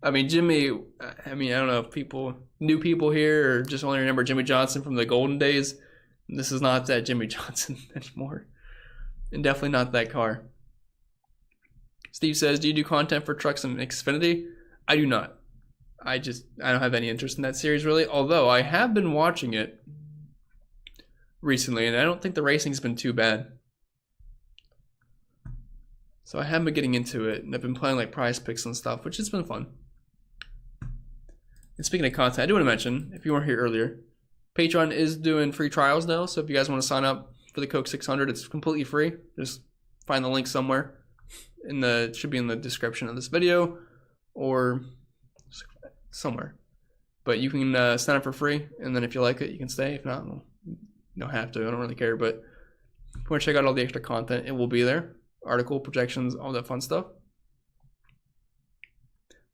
I mean, Jimmy, I don't know if new people here or just only remember Jimmy Johnson from the golden days. This is not that Jimmy Johnson anymore. And definitely not that car. Steve says, do you do content for trucks and Xfinity? I do not. I don't have any interest in that series really, although I have been watching it recently and I don't think the racing's been too bad. So I have been getting into it and I've been playing like Prize Picks and stuff, which has been fun. And speaking of content, I do want to mention, if you weren't here earlier, Patreon is doing free trials now, so if you guys want to sign up for the Coke 600, it's completely free. Just find the link somewhere. It should be in the description of this video or somewhere. But you can sign up for free, and then if you like it, you can stay. If not, well, you don't have to. I don't really care. But if you want to check out all the extra content, it will be there. Article, projections, all that fun stuff.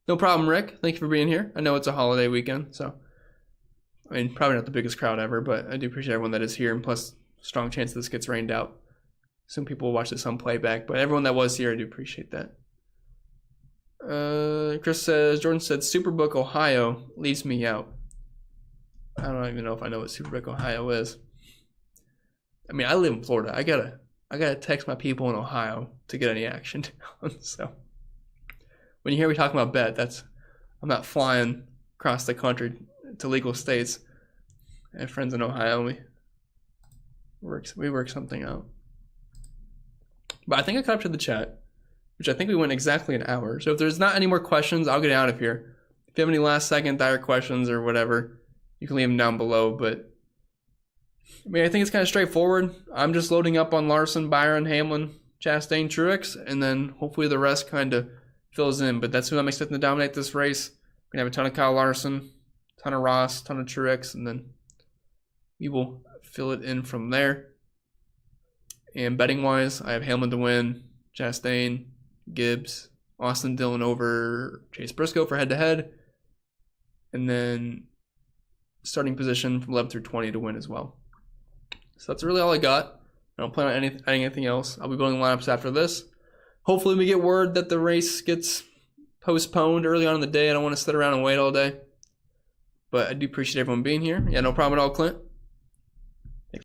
No problem, Rick. Thank you for being here. I know it's a holiday weekend, so I mean, probably not the biggest crowd ever, but I do appreciate everyone that is here. And plus, strong chance this gets rained out. Some people will watch this on playback, but everyone that was here, I do appreciate that. Chris says, Jordan said, Superbook Ohio leaves me out. I don't even know if I know what Superbook Ohio is. I mean, I live in Florida. I gotta text my people in Ohio to get any action. So when you hear me talking about bet, I'm not flying across the country to legal states. I have friends in Ohio. We work something out. But I think I caught up to the chat, which I think we went exactly an hour. So if there's not any more questions, I'll get out of here. If you have any last second dire questions or whatever, you can leave them down below. But I mean, I think it's kind of straightforward. I'm just loading up on Larson, Byron, Hamlin, Chastain, Truex, and then hopefully the rest kind of fills in. But that's who I'm expecting to dominate this race. We're going to have a ton of Kyle Larson, a ton of Ross, a ton of Truex, and then we will fill it in from there. And betting-wise, I have Hamlin to win, Chastain, Gibbs, Austin Dillon over Chase Briscoe for head-to-head, and then starting position from 11 through 20 to win as well. So that's really all I got. I don't plan on adding anything else. I'll be building lineups after this. Hopefully we get word that the race gets postponed early on in the day. I don't want to sit around and wait all day. But I do appreciate everyone being here. Yeah, no problem at all, Clint.